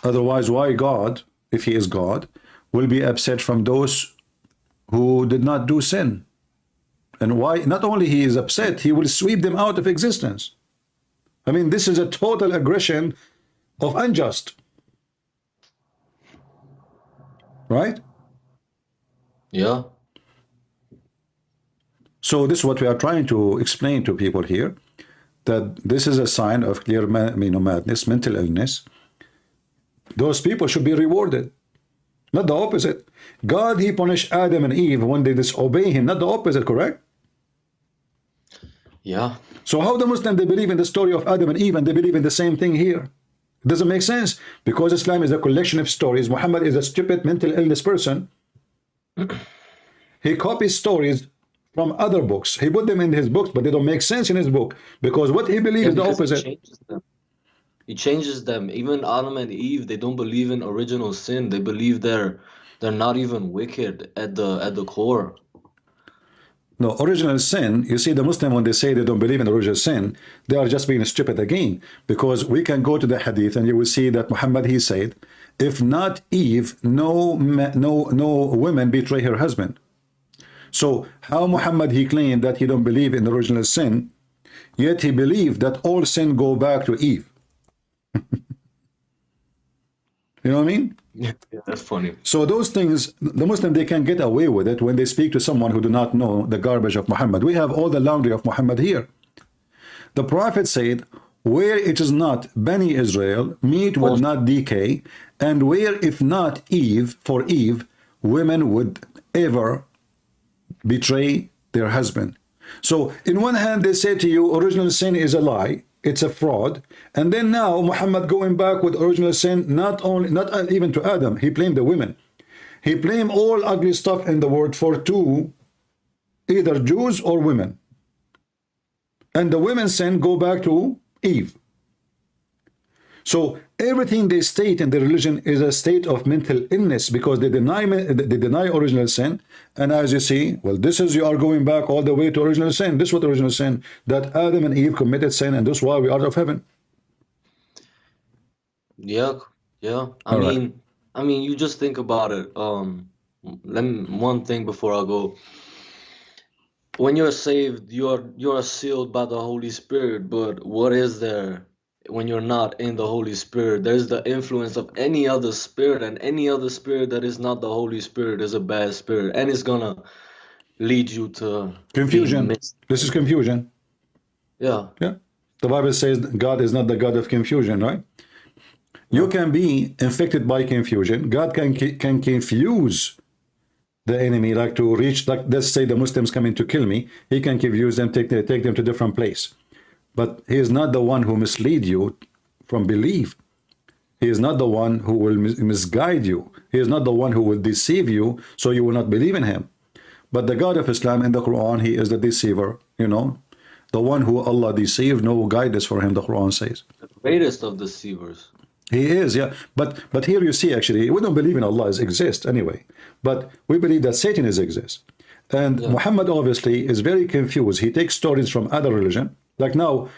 Otherwise, why God, if he is God, will be upset from those who did not do sin? And why not only he is upset, he will sweep them out of existence. I mean, this is a total aggression of unjust. Right? Yeah. So this is what we are trying to explain to people here, that this is a sign of clear madness, mental illness. Those people should be rewarded, not the opposite. God, he punished Adam and Eve when they disobey him, not the opposite, correct? Yeah. So how the Muslim, they believe in the story of Adam and Eve and they believe in the same thing here? It doesn't make sense, because Islam is a collection of stories. Muhammad is a stupid mental illness person. He copies stories from other books. He put them in his books, but they don't make sense in his book, because what he believes is the opposite. He changes them. Even Adam and Eve, they don't believe in original sin. They believe they're not even wicked at the core. No, original sin, you see, the Muslim, when they say they don't believe in original sin, they are just being stupid again, because we can go to the hadith and you will see that Muhammad, he said, if not Eve, no woman betray her husband. So how Muhammad, he claimed that he don't believe in original sin, yet he believed that all sin go back to Eve. You know what I mean? Yeah, that's funny. So those things, the Muslim, they can get away with it when they speak to someone who do not know the garbage of Muhammad. We have all the laundry of Muhammad here. The Prophet said, where it is not Bani Israel, meat would not decay, and where if not Eve, for Eve, women would ever betray their husband. So in one hand, they say to you, original sin is a lie. It's a fraud. And then now Muhammad going back with original sin, not even to Adam, he blamed the women. He blamed all ugly stuff in the world for two, either Jews or women. And the women's sin go back to Eve. So everything they state in the religion is a state of mental illness, because they deny original sin. And as you see, well, you are going back all the way to original sin. This was original sin, that Adam and Eve committed sin, and this is why we are out of heaven. Yeah. I mean, you just think about it. One thing before I go. when you're saved, you're sealed by the Holy Spirit, but what is there when you're not in the Holy Spirit? There's the influence of any other spirit, and any other spirit that is not the Holy Spirit is a bad spirit, and it's gonna lead you to Confusion. This is confusion. Yeah. Yeah. The Bible says God is not the God of confusion, right? You can be infected by confusion. God can confuse the enemy, like to reach, like let's say the Muslims coming to kill me. He can confuse them, take them to different place. But he is not the one who mislead you from belief. He is not the one who will misguide you. He is not the one who will deceive you so you will not believe in him. But the God of Islam in the Quran, he is the deceiver, you know. The one who Allah deceived, no guidance for him, the Quran says. The greatest of deceivers. He is, yeah. But here you see, actually, we don't believe in Allah exists anyway. But we believe that Satan exists. And Muhammad obviously is very confused. He takes stories from other religion. Like now,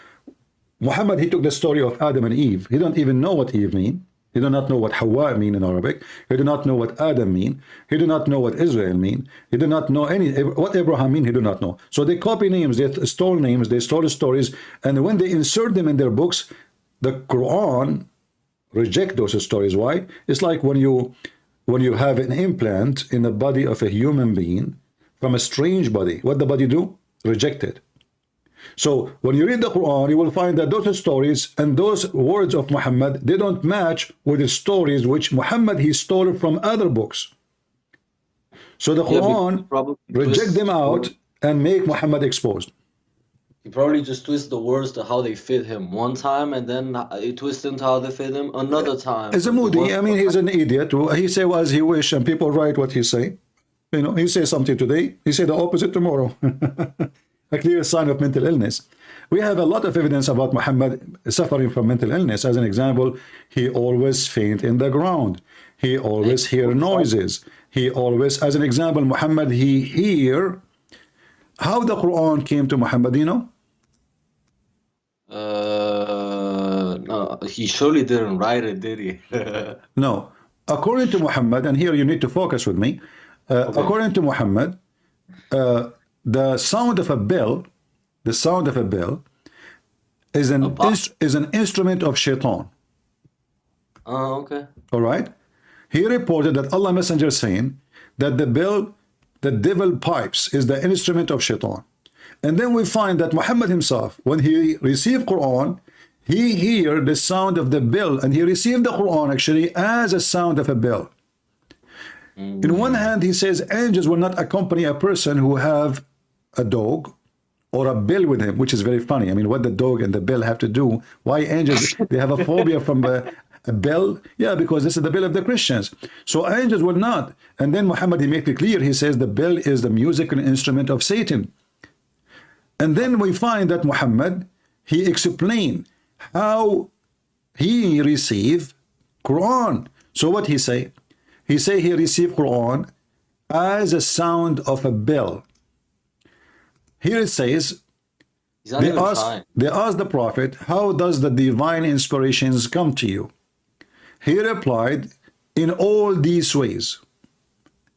Muhammad, he took the story of Adam and Eve. He don't even know what Eve mean. He do not know what Hawa mean in Arabic. He do not know what Adam mean. He do not know what Israel mean. He do not know what Abraham mean. He do not know. So they copy names, they stole names, they stole stories, and when they insert them in their books, the Quran reject those stories. Why? It's like when you have an implant in the body of a human being from a strange body. What the body do? Reject it. So when you read the Quran, you will find that those stories and those words of Muhammad, they don't match with the stories which Muhammad he stole from other books. So the Quran reject them out and make Muhammad exposed. He probably just twists the words to how they fit him one time, and then he twists them to how they fit him another time. It's a moody. I mean, he's an idiot. He say as he wish, and people write what he say. You know, he says something today, he say the opposite tomorrow. A clear sign of mental illness. We have a lot of evidence about Muhammad suffering from mental illness. As an example, he always faint in the ground. He always hear noises. He always, as an example, Muhammad, he hear. How the Quran came to Muhammad, you know? No, he surely didn't write it, did he? No. According to Muhammad, and here you need to focus with me. According to Muhammad, the sound of a bell, is an instrument of shaitan. Oh, okay. All right. He reported that Allah Messenger saying that the bell, the devil pipes, is the instrument of shaitan. And then we find that Muhammad himself, when he received Quran, he heard the sound of the bell, and he received the Quran actually as a sound of a bell. In one hand, he says angels will not accompany a person who have a dog or a bell with him, which is very funny. I mean, what the dog and the bell have to do? Why angels? They have a phobia from a bell? Yeah, because this is the bell of the Christians. So angels will not. And then Muhammad, he makes it clear. He says the bell is the musical instrument of Satan. And then we find that Muhammad, he explained how he received Quran. So what he say? He say he received Quran as a sound of a bell. Here it says, they asked the Prophet, how does the divine inspirations come to you? He replied, in all these ways.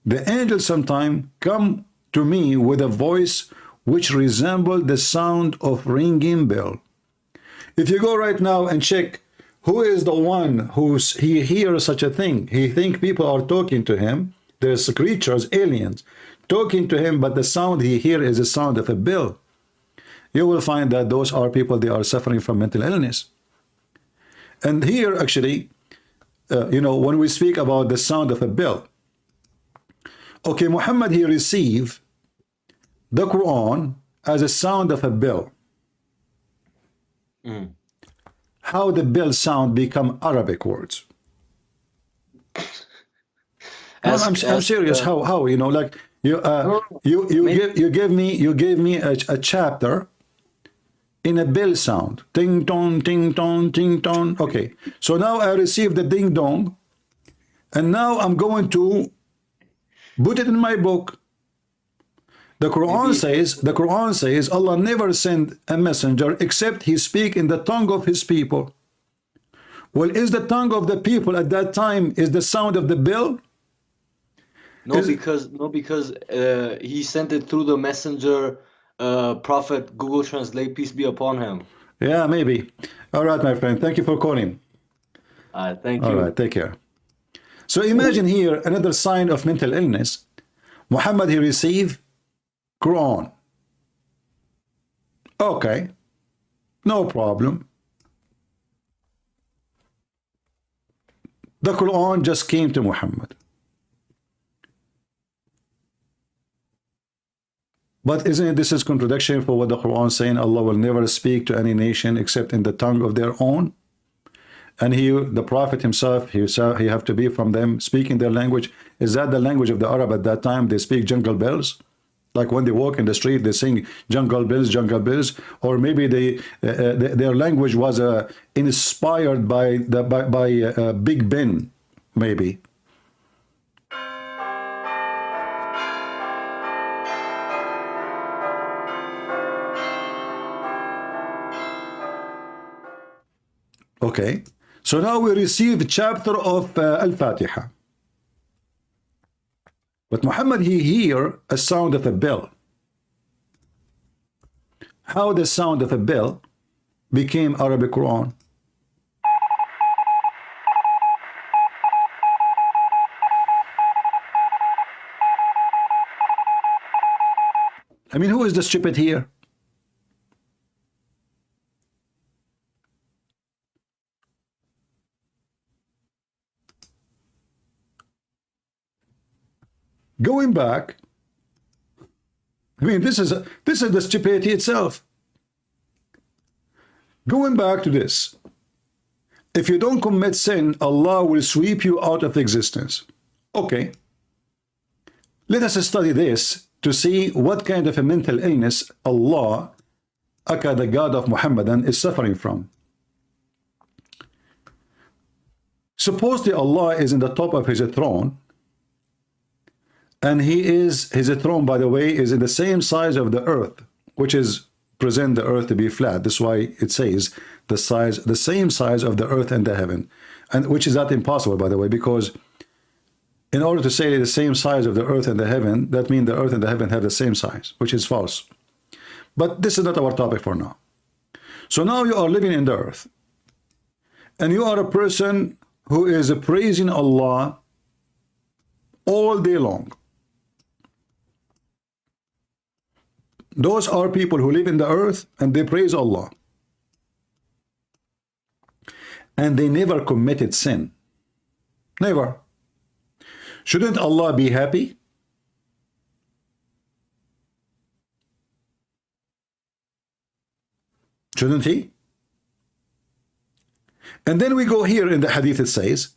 The angels sometimes come to me with a voice which resembles the sound of ringing bell. If you go right now and check who is the one he hears such a thing, he think people are talking to him. There's creatures, aliens, talking to him, but the sound he hears is the sound of a bell. You will find that those are people, they are suffering from mental illness. And here actually, you know, when we speak about the sound of a bell, okay, Muhammad, he received the Quran as a sound of a bell. How the bell sound become Arabic words? I'm serious. How you know, like you gave me a chapter in a bell sound, ding dong, ding dong, ding dong. Okay, so now I received the ding dong, and now I'm going to put it in my book. The Quran says Allah never sent a messenger except he speak in the tongue of his people. Well, is the tongue of the people at that time is the sound of the bell? No, because he sent it through the messenger, prophet Google Translate, peace be upon him. Yeah, maybe. All right, my friend. Thank you for calling. Thank you. All right, take care. So imagine here another sign of mental illness. Muhammad, he received Quran. Okay, no problem. The Quran just came to Muhammad. But isn't it this is contradiction for what the Quran is saying? Allah will never speak to any nation except in the tongue of their own. And he, the Prophet himself, he have to be from them speaking their language. Is that the language of the Arab at that time? They speak jungle bells. Like when they walk in the street, they sing jungle bells, or maybe their language was inspired by Big Ben, maybe. Okay, so now we receive the chapter of Al-Fatiha. But Muhammad, he hear a sound of a bell. How the sound of a bell became Arabic Quran? I mean, who is the stupid here? Going back, I mean, this is the stupidity itself. Going back to this, if you don't commit sin, Allah will sweep you out of existence. Okay, let us study this to see what kind of a mental illness Allah, aka the God of Muhammadan, is suffering from. Suppose that Allah is in the top of his throne, and his throne, by the way, is in the same size of the earth, which is present the earth to be flat. That's why it says the same size of the earth and the heaven, and which is not impossible, by the way, because in order to say the same size of the earth and the heaven, that means the earth and the heaven have the same size, which is false. But this is not our topic for now. So now you are living in the earth, and you are a person who is praising Allah all day long. Those are people who live in the earth and they praise Allah. And they never committed sin. Never. Shouldn't Allah be happy? Shouldn't he? And then we go here in the hadith, it says,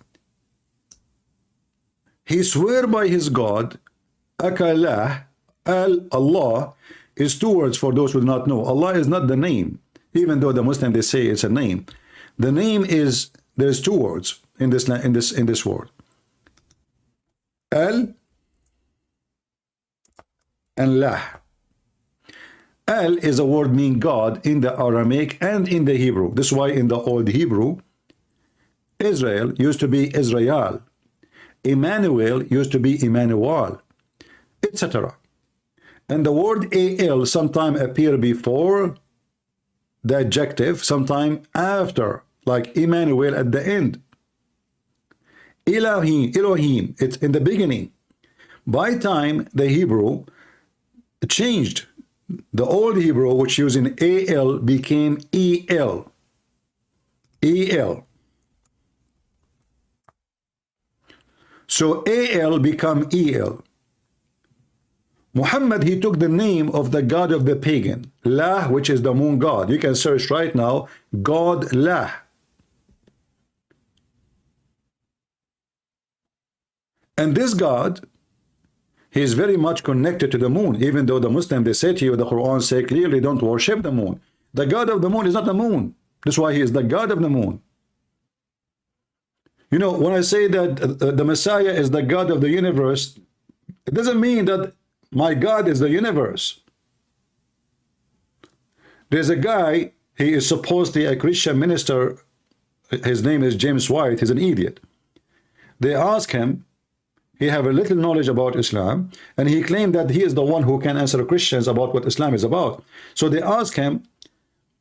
he swear by his God, Akalah, Allah, is two words for those who do not know. Allah is not the name, even though the Muslim they say it's a name. The name is, there's two words in this word. Al and Lah. Al is a word meaning God in the Aramaic and in the Hebrew. This is why in the Old Hebrew, Israel used to be Israel. Emmanuel used to be Emmanuel, etc. And the word al sometime appear before the adjective, sometime after, like Emmanuel at the end. Elohim, it's in the beginning. By time the Hebrew changed, the old Hebrew, which using al, became el. El. So al become el. Muhammad, he took the name of the god of the pagan, Lah, which is the moon god. You can search right now, God Lah. And this god, he is very much connected to the moon, even though the Muslim, they say to you, the Quran say clearly, don't worship the moon. The god of the moon is not the moon. That's why he is the god of the moon. You know, when I say that the Messiah is the God of the universe, it doesn't mean that my God is the universe. There's a guy, he is supposedly a Christian minister, his name is James White, he's an idiot. They ask him, He have a little knowledge about Islam, and he claimed that he is the one who can answer Christians about what Islam is about. So they ask him,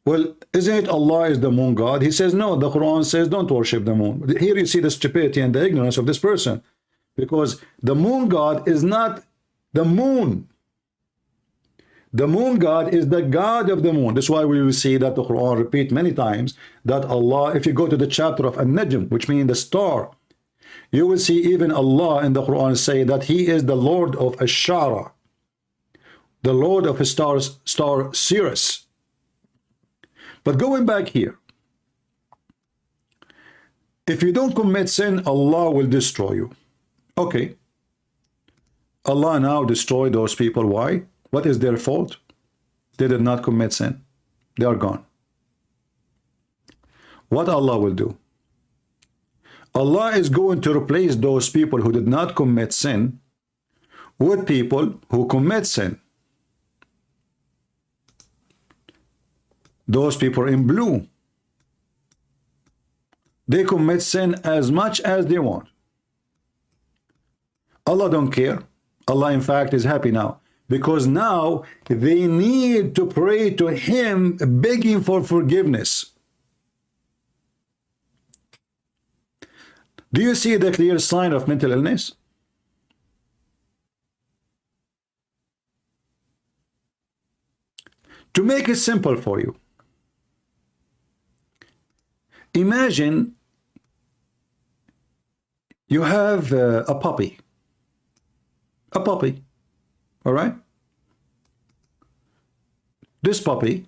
well, isn't it Allah is the moon god? He says, no, the Quran says don't worship the moon. Here you see the stupidity and the ignorance of this person, because the moon god is not the moon. The moon god is the god of the moon. That's why we will see that the Quran repeat many times that Allah, if you go to the chapter of An-Najm, which means the star, you will see even Allah in the Quran say that he is the Lord of Ash-Shara, the Lord of his star Sirius. But going back here, if you don't commit sin, Allah will destroy you. Okay. Allah now destroy those people. Why? What is their fault? They did not commit sin. They are gone. What Allah will do? Allah is going to replace those people who did not commit sin with people who commit sin. Those people in blue, they commit sin as much as they want. Allah don't care. Allah in fact is happy now, because now they need to pray to him begging for forgiveness. Do you see the clear sign of mental illness? To make it simple for you, imagine you have a puppy, all right? This puppy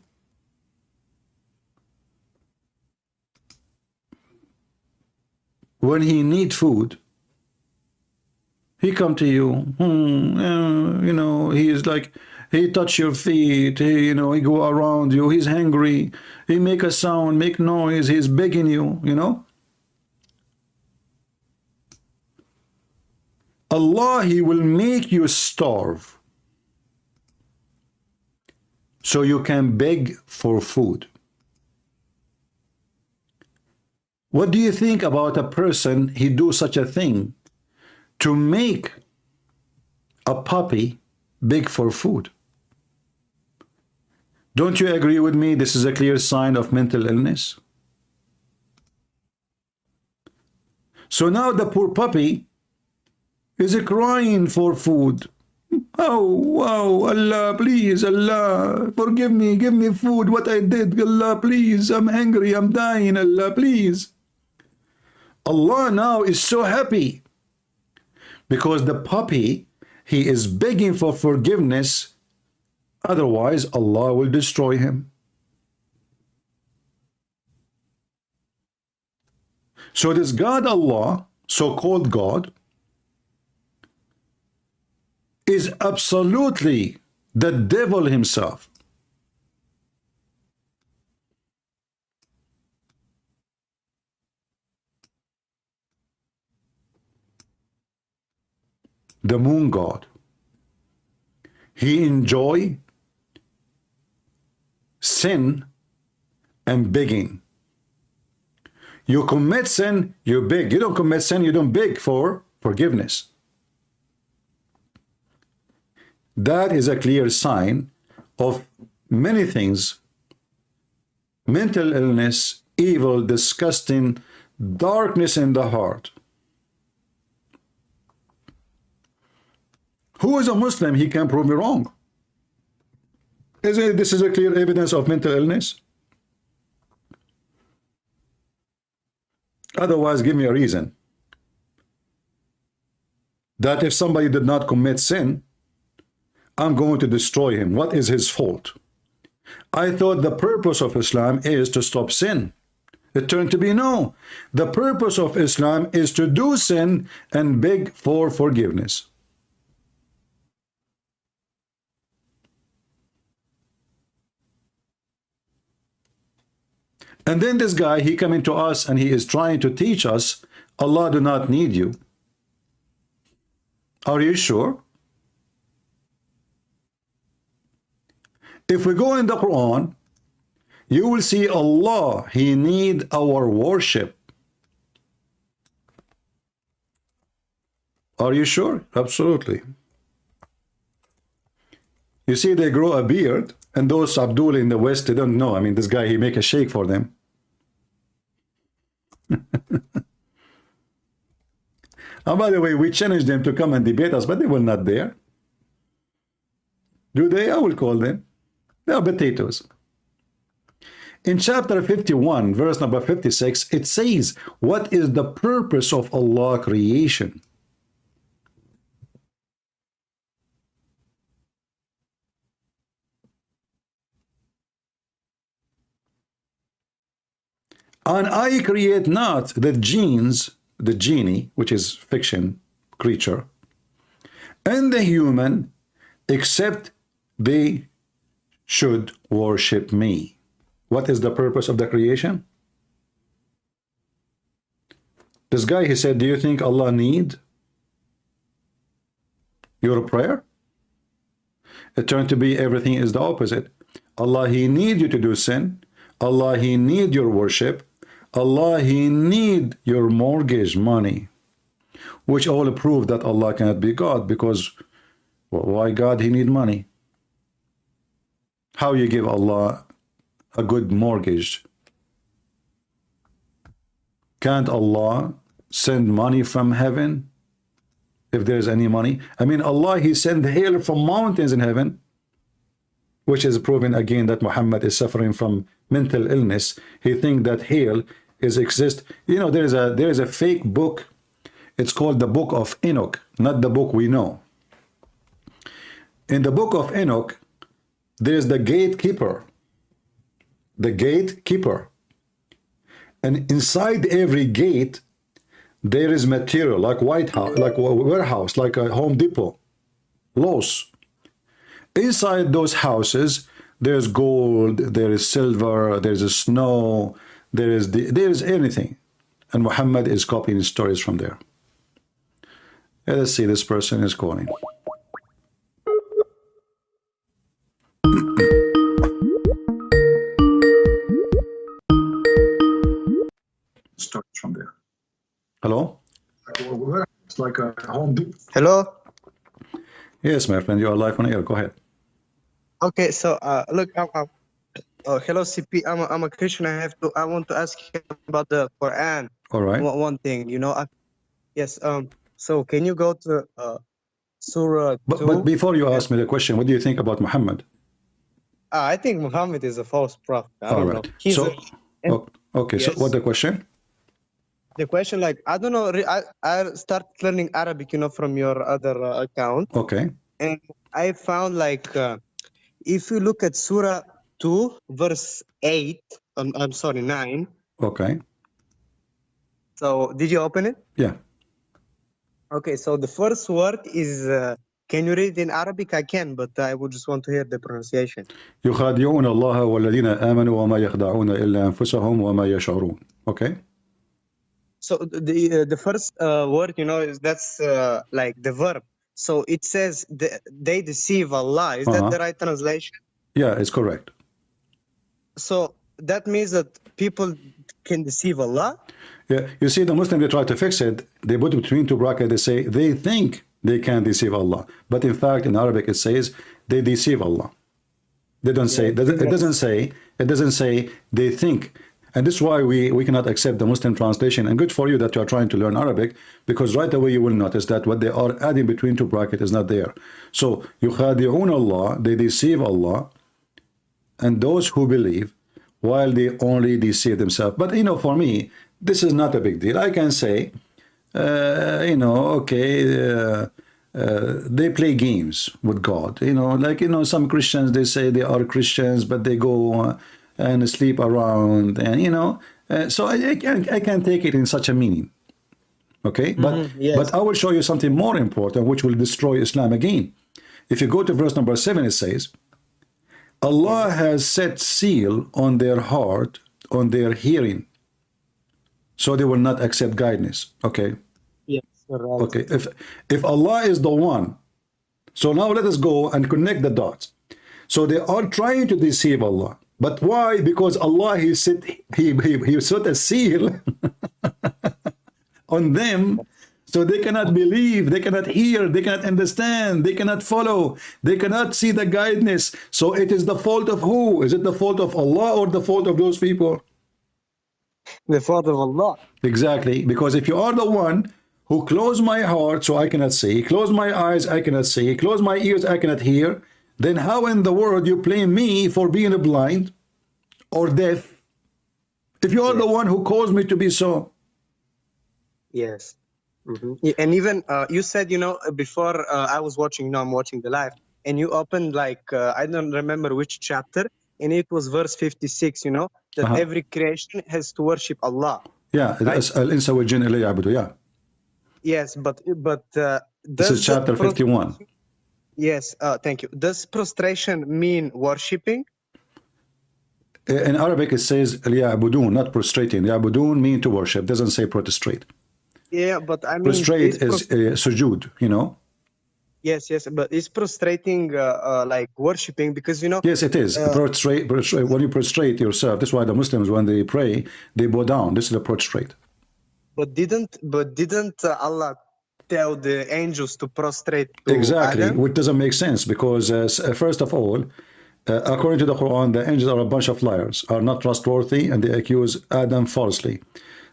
when he need food, he come to you, you know, he is like, he touch your feet, he, you know, he go around you, he's hungry, he make a sound, make noise, he's begging you, you know. Allah, he will make you starve so you can beg for food. What do you think about a person he do such a thing to make a puppy beg for food? Don't you agree with me? This is a clear sign of mental illness. So now the poor puppy is crying for food. Oh, wow, Allah, please, Allah, forgive me, give me food, what I did, Allah, please, I'm hungry, I'm dying, Allah, please. Allah now is so happy because the puppy, he is begging for forgiveness, otherwise Allah will destroy him. So this God Allah, so-called God, is absolutely the devil himself. The moon god. He enjoy sin and begging. You commit sin, you beg. You don't commit sin, you don't beg for forgiveness. That is a clear sign of many things: mental illness, evil, disgusting, darkness in the heart. Who is a Muslim? He can prove me wrong. Isn't it, this is a clear evidence of mental illness? Otherwise, give me a reason that if somebody did not commit sin, I'm going to destroy him. What is his fault? I thought the purpose of Islam is to stop sin. It turned to be no. The purpose of Islam is to do sin and beg for forgiveness. And then this guy, he coming to us and he is trying to teach us, Allah do not need you. Are you sure? If we go in the Quran, you will see Allah, he need our worship. Are you sure? Absolutely. You see, they grow a beard, and those Abdul in the West, they don't know. I mean, this guy, he make a shake for them. And by the way, we challenged them to come and debate us, but they were not there. Do they? I will call them. They are potatoes. In chapter 51, verse number 56, it says, what is the purpose of Allah creation? And I create not the genes, the genie, which is fiction creature, and the human, except they should worship me. What is the purpose of the creation? This guy, he said, do you think Allah need your prayer? It turned to be everything is the opposite. Allah, he need you to do sin. Allah, he need your worship. Allah, he need your mortgage money, which all prove that Allah cannot be God, because why God he need money? How you give Allah a good mortgage? Can't Allah send money from heaven if there is any money? I mean, Allah, he sent hail from mountains in heaven, which is proven again that Muhammad is suffering from mental illness. He think that hail is exist. You know, there is a fake book. It's called the Book of Enoch, not the book we know. In the Book of Enoch, there is the gatekeeper. The gatekeeper. And inside every gate, there is material like White House, like a warehouse, like a Home Depot, Lowe's. Inside those houses, there's gold, there is silver, there is snow, there is anything. And Muhammad is copying stories from there. Let's see, this person is calling. Stories from there. Hello? It's like a Home Depot. Hello. Yes, my friend, you are live on air. Go ahead. Okay, so look, hello, CP. I'm a Christian. I want to ask you about the Quran. All right. One thing, you know. Yes. So can you go to Surah 2? But before you ask me the question, what do you think about Muhammad? I think Muhammad is a false prophet. I All don't right. know. He's Okay. Yes. So what the question? The question, like, I don't know. I started learning Arabic, you know, from your other account. Okay. And I found like if you look at Surah 2, verse 8, I'm sorry, 9. Okay. So did you open it? Yeah. Okay, so the first word is, can you read it in Arabic? I can, but I would just want to hear the pronunciation. يخادعون الله والذين آمنوا وما يخدعون إلا أنفسهم وما يشعرون. Okay. So the first word, you know, that's like the verb. So it says they deceive Allah. Is that the right translation? Yeah, it's correct. So that means that people can deceive Allah? Yeah, you see, the Muslim, they try to fix it. They put between two brackets, they say they think they can deceive Allah. But in fact, in Arabic, it says they deceive Allah. They don't say, it doesn't say they think. And this is why we cannot accept the Muslim translation. And good for you that you are trying to learn Arabic, because right away you will notice that what they are adding between two brackets is not there. So, يُخَادِعُونَ Allah, they deceive Allah, and those who believe, while they only deceive themselves. But, you know, for me, this is not a big deal. I can say, you know, okay, they play games with God. You know, like, you know, some Christians, they say they are Christians, but they go and sleep around, and, you know, so I can take it in such a meaning. Okay, but yes. But I will show you something more important, which will destroy Islam again. If you go to verse number 7, it says, Allah has set seal on their heart, on their hearing, so they will not accept guidance. Okay. Yes. Right. Okay. If Allah is the one, so now let us go and connect the dots. So they are trying to deceive Allah, but why? Because Allah he set a seal on them, So they cannot believe, they cannot hear, they cannot understand, they cannot follow, they cannot see the guidance. So it is the fault of who? Is it the fault of Allah or the fault of those people? The fault of Allah. Exactly, because if you are the one who closed my heart so I cannot see, close my eyes I cannot see, close my ears I cannot hear, then how in the world you blame me for being blind or deaf if you are the one who caused me to be so? Yes. And even you said, before I was watching, I'm watching the live, and you opened like, I don't remember which chapter, and it was verse 56, that every creation has to worship Allah. Yeah, right? Al-insa wal jinn illa ya'budu, yeah. Yes, but this is chapter 51. Yes, thank you. Does prostration mean worshipping? In Arabic it says ya'budun, not prostrating. Ya'budun mean to worship, doesn't say prostrate. Yeah, but I mean, prostrate is sujood, Yes, but is prostrating like worshipping? Because Yes, it is. Prostrate, when you prostrate yourself, that's why the Muslims, when they pray, they bow down. This is the prostrate. But didn't Allah tell the angels to prostrate to exactly, Adam? which doesn't make sense because first of all, according to the Quran, the angels are a bunch of liars, are not trustworthy, and they accuse Adam falsely.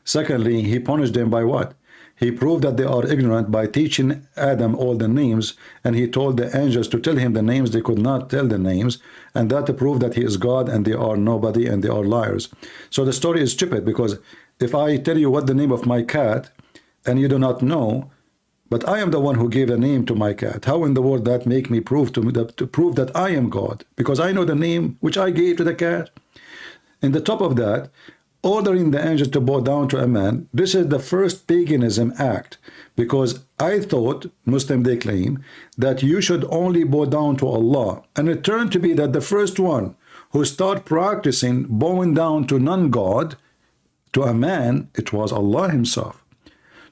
Secondly, he punished them by what? He proved that they are ignorant by teaching Adam all the names, and he told the angels to tell him the names. They could not tell the names, and that proved that he is God and they are nobody and they are liars. So the story is stupid, because if I tell you what the name of my cat and you do not know, but I am the one who gave a name to my cat, how in the world that make me prove to prove that I am God? Because I know the name which I gave to the cat. In the top of that, ordering the angel to bow down to a man, this is the first paganism act, because I thought, Muslim they claim, that you should only bow down to Allah, and it turned to be that the first one who started practicing bowing down to non-God, to a man, it was Allah himself,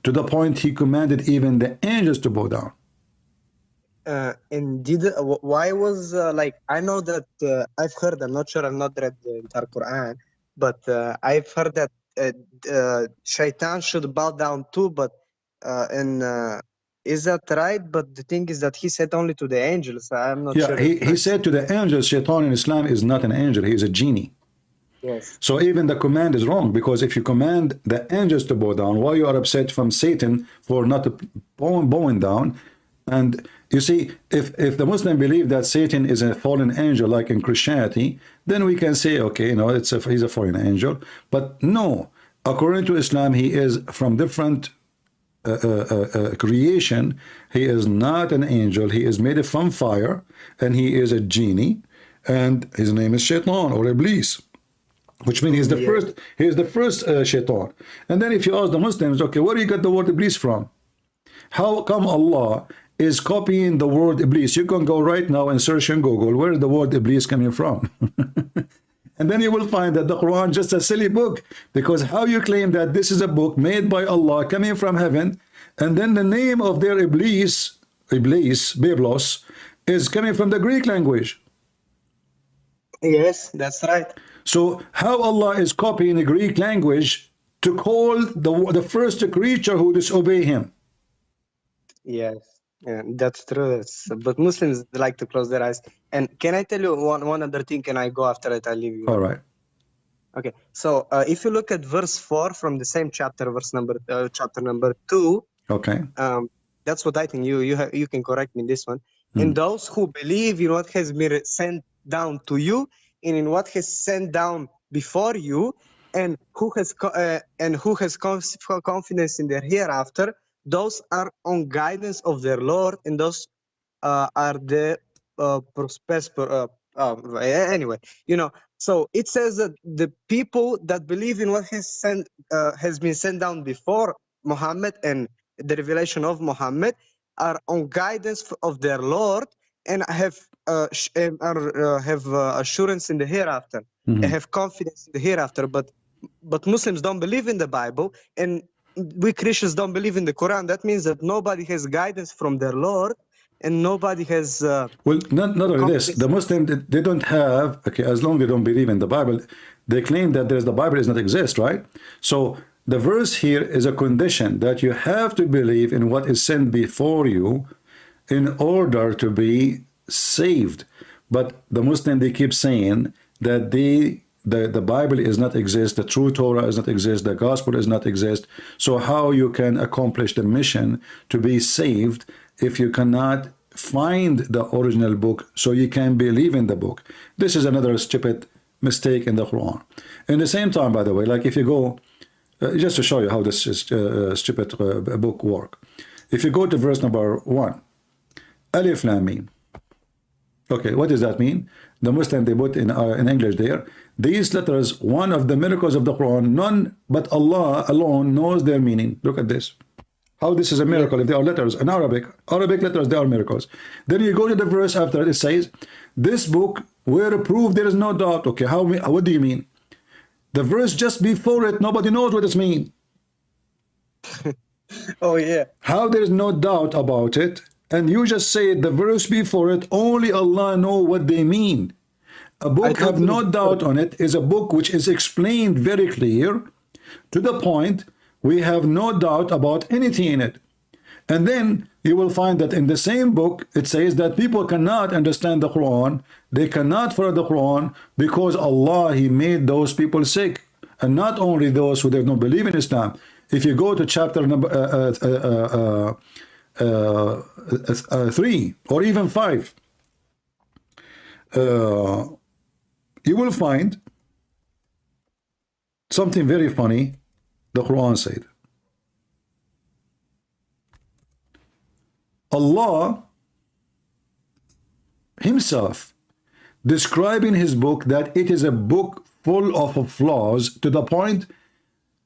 to the point he commanded even the angels to bow down. And why was like, I know that I've heard, I'm not sure, I've not read the entire Quran, but I've heard that Shaitan should bow down too, but is that right? But the thing is that he said only to the angels. I'm not sure. He said to the angels, Shaitan in Islam is not an angel, he is a genie. Yes. So even the command is wrong, because if you command the angels to bow down, why you are upset from Satan for not bowing down? And you see, if the Muslim believe that Satan is a fallen angel, like in Christianity, then we can say, okay, he's a fallen angel. But no, according to Islam, he is from different creation. He is not an angel. He is made from fire, and he is a genie, and his name is Shaitan or Iblis, which means he is the first Shaitan. And then if you ask the Muslims, okay, where do you get the word Iblis from? How come Allah is copying the word Iblis? You can go right now and search in Google, where is the word Iblis coming from? And then you will find that the Quran is just a silly book, because how you claim that this is a book made by Allah coming from heaven, and then the name of their Iblis, Biblos, is coming from the Greek language. Yes, that's right. So how Allah is copying the Greek language to call the first creature who disobey him? Yes, yeah, that's true. But Muslims like to close their eyes. And can I tell you one other thing? Can I go after it? I'll leave you. All right. Okay. So if you look at verse 4 from the same chapter, chapter number 2. Okay. That's what I think. You can correct me in this one. And those who believe in what has been sent down to you, and in what has sent down before you, and who has confidence in their hereafter, those are on guidance of their Lord, and those are the anyway, so it says that the people that believe in what has been sent down before Muhammad and the revelation of Muhammad are on guidance of their Lord, and have assurance in the hereafter. They have confidence in the hereafter. But Muslims don't believe in the Bible, and we Christians don't believe in the Quran. That means that nobody has guidance from their Lord, and nobody has well, not only this, the Muslim, they don't have, okay, as long as they don't believe in the Bible, they claim that the Bible does not exist, right? So The verse here is a condition that you have to believe in what is sent before you in order to be saved. But the Muslim, they keep saying that the Bible is not exist, the true Torah is not exist, the gospel is not exist. So how you can accomplish the mission to be saved if you cannot find the original book so you can believe in the book? This is another stupid mistake in the Quran. In the same time, by the way, like if you go, just to show you how this is, stupid book work. If you go to verse number 1, Alif Lam Mim. Okay, what does that mean? The Muslim, they put in English there, these letters, one of the miracles of the Quran, none but Allah alone knows their meaning. Look at this. How this is a miracle if they are letters in Arabic letters, they are miracles. Then you go to the verse after it, says, this book were approved, there is no doubt. Okay, what do you mean? The verse just before it, nobody knows what it means. Oh yeah. How there is no doubt about it, and you just say the verse before it, only Allah know what they mean. A book have no doubt on it is a book which is explained very clear to the point we have no doubt about anything in it. And then you will find that in the same book it says that people cannot understand the Quran, they cannot follow the Quran because Allah, He made those people sick, and not only those who don't believe in Islam. If you go to chapter number 3 or even 5, you will find something very funny. The Quran said, Allah Himself describing His book that it is a book full of flaws to the point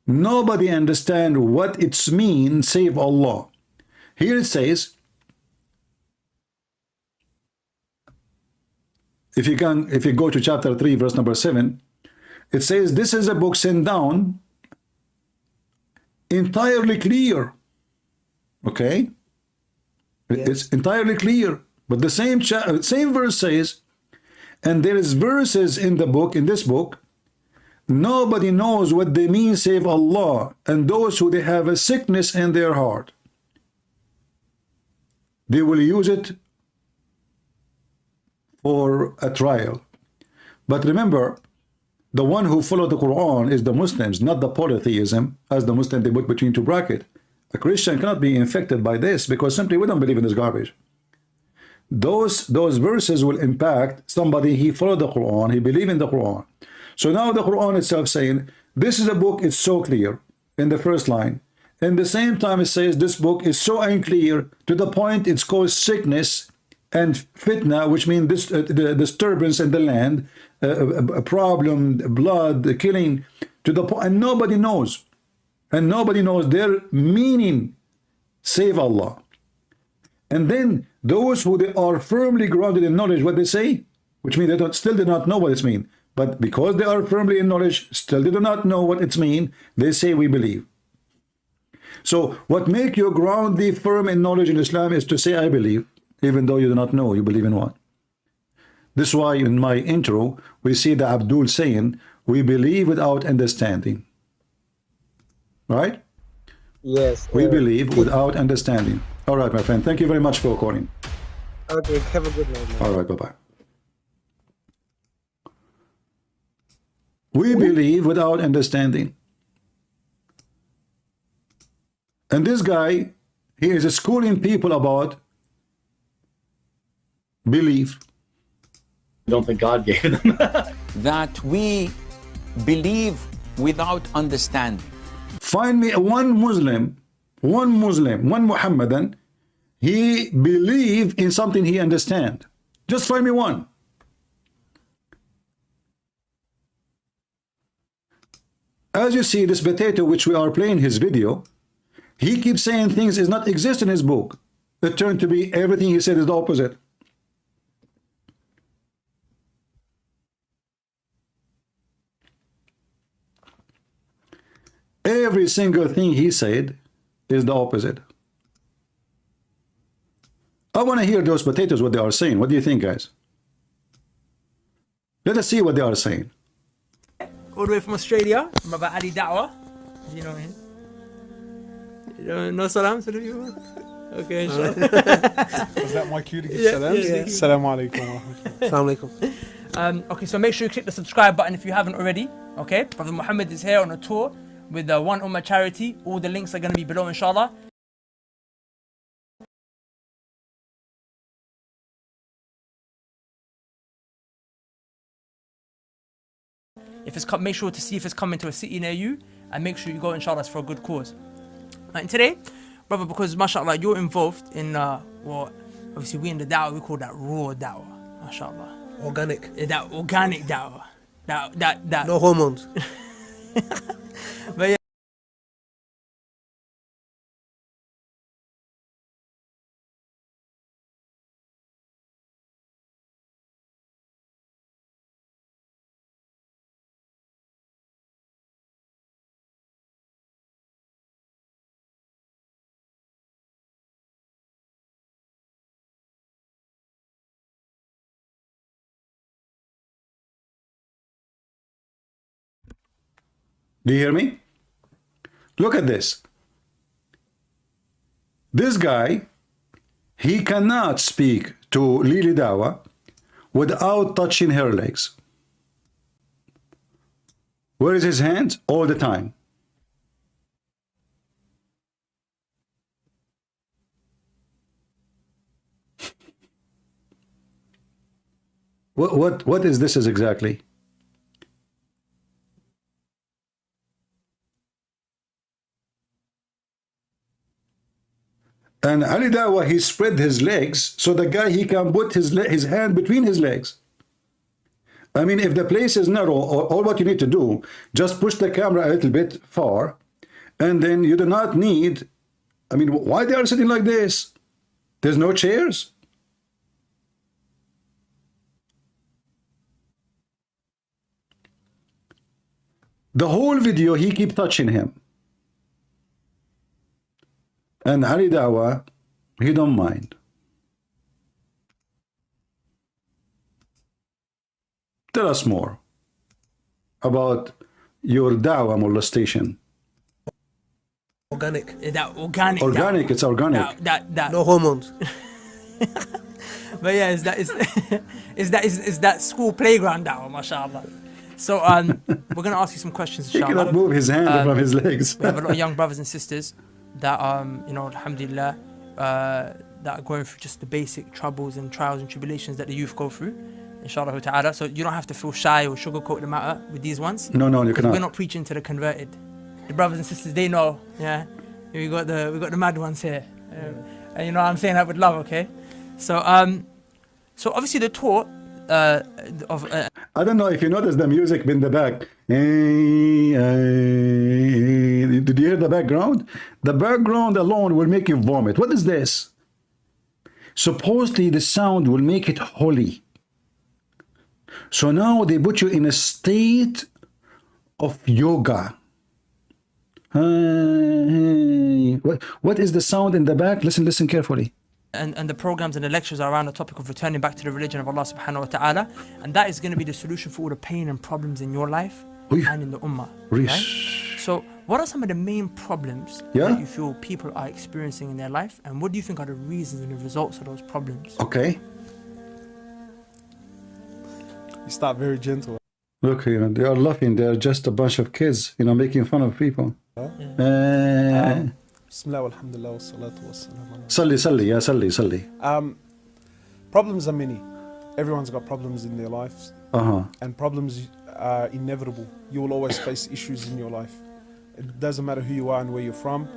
nobody understand what it's mean save Allah. Here it says, if you go to chapter 3 verse number 7, it says this is a book sent down entirely clear. Okay, yes. It's entirely clear, but the same verse says, and there is verses in the book, in this book, nobody knows what they mean save Allah and those who they have a sickness in their heart. They will use it for a trial. But remember, the one who followed the Quran is the Muslims, not the polytheism, as the Muslim they put between two brackets. A Christian cannot be infected by this because simply we don't believe in this garbage. Those verses will impact somebody. He followed the Quran, he believed in the Quran. So now the Quran itself saying, this is a book, it's so clear in the first line. In the same time it says this book is so unclear to the point it's caused sickness and fitna, which means this the disturbance in the land, a problem, blood, killing, to the point, and nobody knows their meaning save Allah. And then those who they are firmly grounded in knowledge, what they say, which means they still do not know what it means, but because they are firmly in knowledge, still they do not know what it means, they say we believe. So what make you groundedly firm in knowledge in Islam is to say I believe, even though you do not know you believe in what. This is why in my intro we see the Abdul saying we believe without understanding, right? Yes. We believe without understanding. All right, my friend, thank you very much for calling. Okay, have a good night, man. All right, bye-bye. We believe without understanding. And this guy, he is schooling people about belief. I don't think God gave them. That we believe without understanding. Find me one Muslim, one Muhammadan, he believe in something he understand. Just find me one. As you see, this potato which we are playing his video, he keeps saying things is not exist in his book. It turned to be everything he said is the opposite. Every single thing he said is the opposite. I want to hear those potatoes what they are saying. What do you think, guys? Let us see what they are saying. All the way from Australia, from about Ali Dawah. You know what I mean? You know, no salam to the viewer? Okay, inshallah. Was that my cue to give salams? Assalamu alaikum wa rahmatullah. Assalamu alaikum. Okay, so make sure you click the subscribe button if you haven't already. Okay, Brother Muhammad is here on a tour with the One Ummah charity. All the links are going to be below, inshallah. If it's make sure to see if it's coming to a city near you, and make sure you go, inshallah, it's for a good cause. And today, brother, because mashallah you're involved in well, obviously we in the da'wah, we call that raw da'wah, mashallah. Organic. That organic da'wah. That no hormones. But yeah. Do you hear me? Look at this. This guy, he cannot speak to Lily Dawa without touching her legs. Where is his hand? All the time. What is this exactly? And Ali Dawa, he spread his legs so the guy, he can put his hand between his legs. I mean, if the place is narrow, all what you need to do, just push the camera a little bit far, and then you do not need, I mean, why they are sitting like this? There's no chairs. The whole video, he keep touching him. And Ali Dawa, he don't mind. Tell us more about your Dawa molestation. Organic. That organic. Organic, da'wah. it's organic. That No hormones. But yeah, is that school playground da'wah, mashallah. So we're gonna ask you some questions, He inshallah. cannot move his hand from his legs. We have a lot of young brothers and sisters that you know, alhamdulillah, that are going through just the basic troubles and trials and tribulations that the youth go through, inshallah ta'ala. So you don't have to feel shy or sugarcoat the matter with these ones. No, you cannot. We're not preaching to the converted. The brothers and sisters, they know, yeah. We got the mad ones here. And you know I'm saying that with love, okay? So so obviously the tour of I don't know if you notice the music in the back. Did you hear the background? The background alone will make you vomit. What is this? Supposedly the sound will make it holy. So now they put you in a state of yoga. What is the sound in the back? Listen carefully. And the programs and the lectures are around the topic of returning back to the religion of Allah subhanahu wa ta'ala, and that is going to be the solution for all the pain and problems in your life and in the ummah, right? So what are some of the main problems that you feel people are experiencing in their life, and what do you think are the reasons and the results of those problems? Okay. You start very gentle. Look, you know, they are laughing. They are just a bunch of kids, you know, making fun of people. Bismillah, alhamdulillah, wa salatu wa salam. Salli. Problems are many. Everyone's got problems in their lives. And problems are inevitable. You will always face issues in your life. It doesn't matter who you are and where you're from.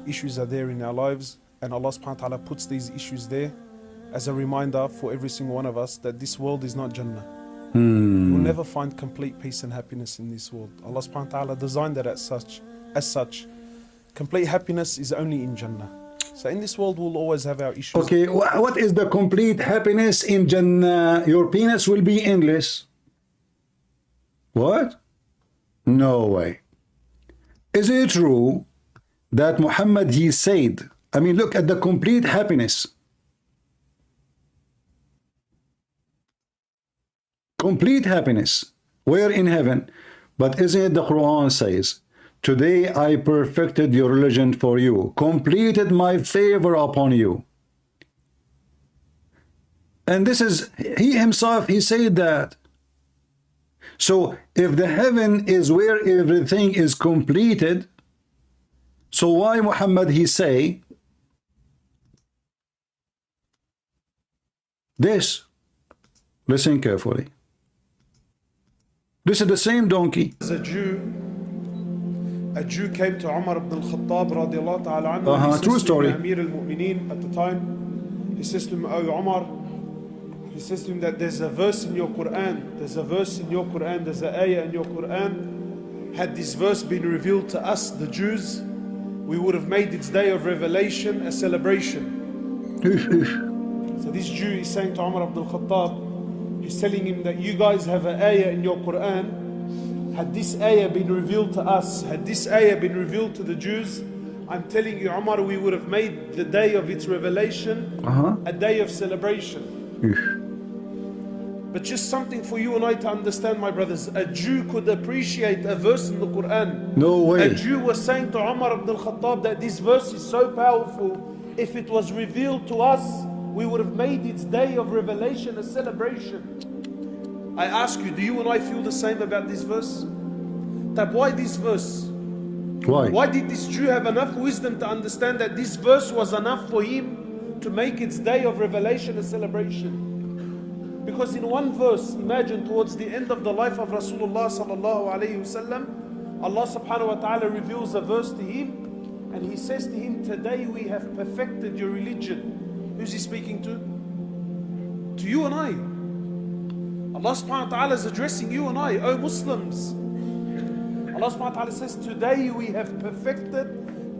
Issues are there in our lives. And Allah subhanahu wa ta'ala puts these issues there as a reminder for every single one of us that this world is not Jannah. You will never find complete peace and happiness in this world. Allah subhanahu wa ta'ala designed that as such. Complete happiness is only in Jannah. So in this world, we'll always have our issues. Okay, what is the complete happiness in Jannah? Your penis will be endless. What? No way. Is it true that Muhammad, he said, I mean, look at the complete happiness. Complete happiness. Where in heaven? But isn't it the Quran says, today I perfected your religion for you, completed my favor upon you. And this is, he himself, he said that. So if the heaven is where everything is completed, so why Muhammad he say this? Listen carefully. This is the same donkey. As a Jew came to Umar ibn al-Khattab radiallahu ta'ala anhu. True story. Amir al-Mu'mineen at the time. He says to him, "Oh Umar," he says to him that there's a verse in your Quran, there's an ayah in your Quran. Had this verse been revealed to us, the Jews, we would have made its day of revelation a celebration. So this Jew is saying to Umar ibn al-Khattab, he's telling him that you guys have an ayah in your Quran. Had this ayah been revealed to us, had this ayah been revealed to the Jews, I'm telling you, Umar, we would have made the day of its revelation a day of celebration. But just something for you and I to understand, my brothers. A Jew could appreciate a verse in the Quran. No way. A Jew was saying to Umar ibn al-Khattab that this verse is so powerful, if it was revealed to us, we would have made its day of revelation a celebration. I ask you, do you and I feel the same about this verse? Tab, why this verse? Why? Why did this Jew have enough wisdom to understand that this verse was enough for him to make its day of revelation a celebration? Because in one verse, imagine towards the end of the life of Rasulullah sallallahu alayhi wasallam, Allah subhanahu wa ta'ala reveals a verse to him and he says to him, today we have perfected your religion. Who's he speaking to? To you and I. Allah subhanahu wa ta'ala is addressing you and I, O Muslims. Allah subhanahu wa ta'ala says, today we have perfected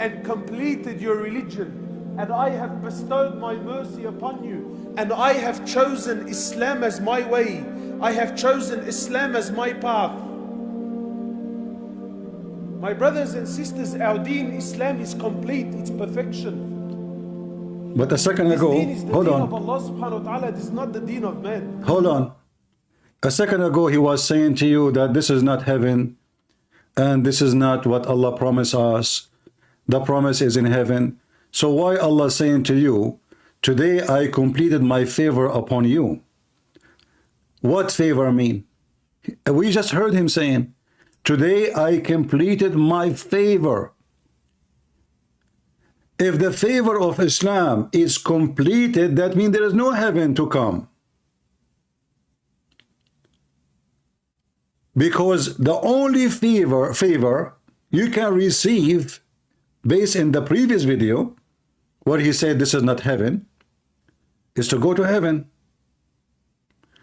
and completed your religion, and I have bestowed my mercy upon you, and I have chosen Islam as my way. I have chosen Islam as my path. My brothers and sisters, our deen, Islam, is complete, it's perfection. But a second ago, hold on. Of Allah subhanahu wa ta'ala, it is not the deen of man. Hold on. A second ago, he was saying to you that this is not heaven, and this is not what Allah promised us. The promise is in heaven. So why Allah saying to you, today I completed my favor upon you? What favor mean? We just heard him saying, today I completed my favor. If the favor of Islam is completed, that means there is no heaven to come. Because the only favor you can receive, based in the previous video, where he said this is not heaven, is to go to heaven.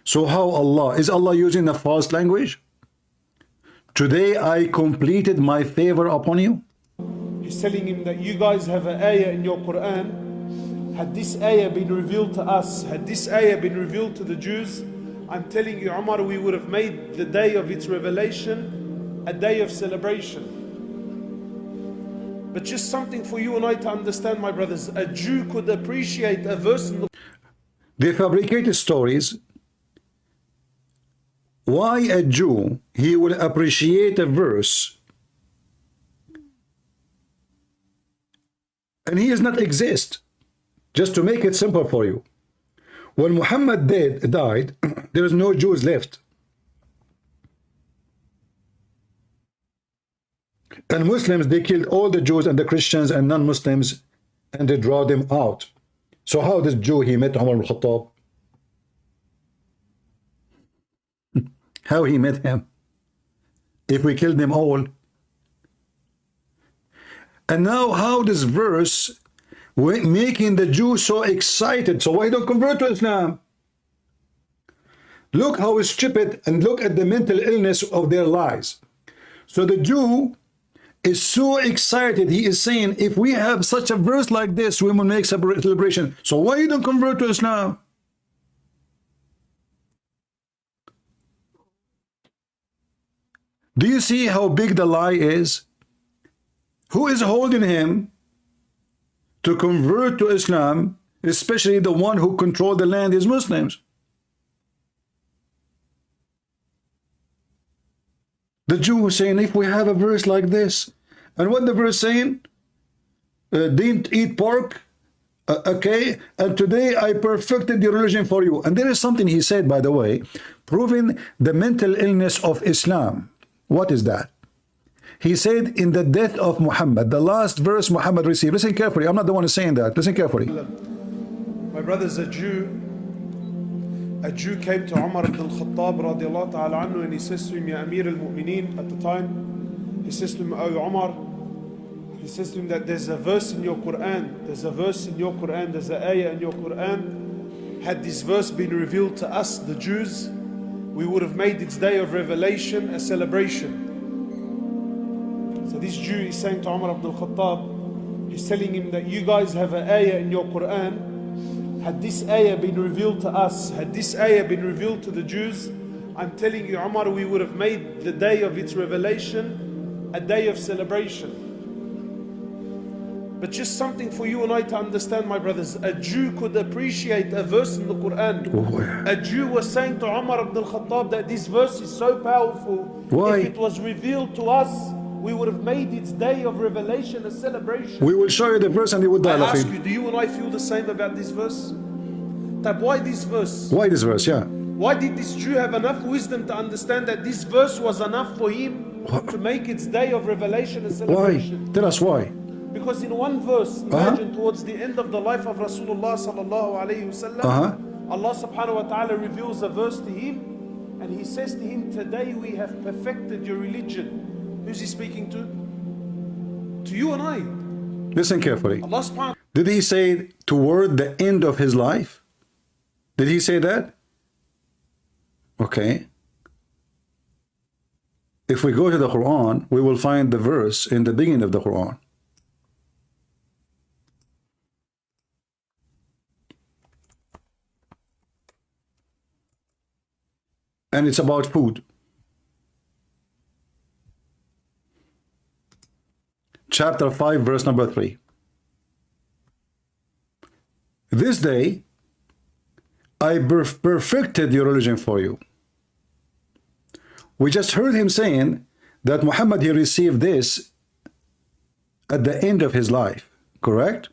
So how Allah, is Allah using a false language? Today I completed my favor upon you. He's telling him that you guys have an ayah in your Quran. Had this ayah been revealed to us, had this ayah been revealed to the Jews, I'm telling you, Umar, we would have made the day of its revelation a day of celebration. But just something for you and I to understand, my brothers. A Jew could appreciate a verse in the... They fabricated stories. Why a Jew, he will appreciate a verse and he does not exist? Just to make it simple for you. When Muhammad died, there is no Jews left. And Muslims, they killed all the Jews and the Christians and non-Muslims, and they draw them out. So how this Jew, he met Umar al-Khattab? How he met him? If we killed them all. And now how this verse making the Jew so excited? So why don't convert to Islam? Look how stupid, and look at the mental illness of their lies. So the Jew is so excited, he is saying, if we have such a verse like this, we will make celebration. So why you don't convert to Islam? Do you see how big the lie is? Who is holding him to convert to Islam? Especially the one who controls the land is Muslims. The Jew was saying, if we have a verse like this, And what the verse saying? Didn't eat pork. Okay, and today I perfected your religion for you. And there is something he said, by the way, proving the mental illness of Islam. What is that? He said in the death of Muhammad, the last verse Muhammad received. Listen carefully. I'm not the one saying that. Listen carefully. My brother's a Jew. A Jew came to Umar ibn al-Khattab radiallahu ta'ala anhu, and he says to him, Ya Amir al-Mu'mineen, at the time, he says to him, Oh Umar, he says to him that there's a verse in your Quran, there's a verse in your Quran, there's an ayah in your Quran. Had this verse been revealed to us, the Jews, we would have made its day of revelation a celebration. So this Jew is saying to Umar ibn al-Khattab, he's telling him that you guys have an ayah in your Quran. Had this ayah been revealed to us, had this ayah been revealed to the Jews, I'm telling you, Umar, we would have made the day of its revelation a day of celebration. But just something for you and I to understand, my brothers. A Jew could appreciate a verse in the Quran. A Jew was saying to Umar ibn al-Khattab that this verse is so powerful. Why? If it was revealed to us, we would have made its day of revelation a celebration. We will show you the verse and you will die I ask laughing. you, do you and I feel the same about this verse? That why this verse? Why this verse? Yeah. Why did this Jew have enough wisdom to understand that this verse was enough for him to make its day of revelation a celebration? Why? Tell us why. Because in one verse, imagine towards the end of the life of Rasulullah sallallahu alayhi wasallam, Allah subhanahu wa ta'ala reveals a verse to him, and He says to him, today we have perfected your religion. Who's He speaking to? To you and I. Listen carefully. Allah subhanahu. Did He say toward the end of His life? Did He say that? Okay. If we go to the Quran, we will find the verse in the beginning of the Quran. And it's about food. Chapter 5, verse number 3. This day, I perfected your religion for you. We just heard him saying that Muhammad, he received this at the end of his life, correct?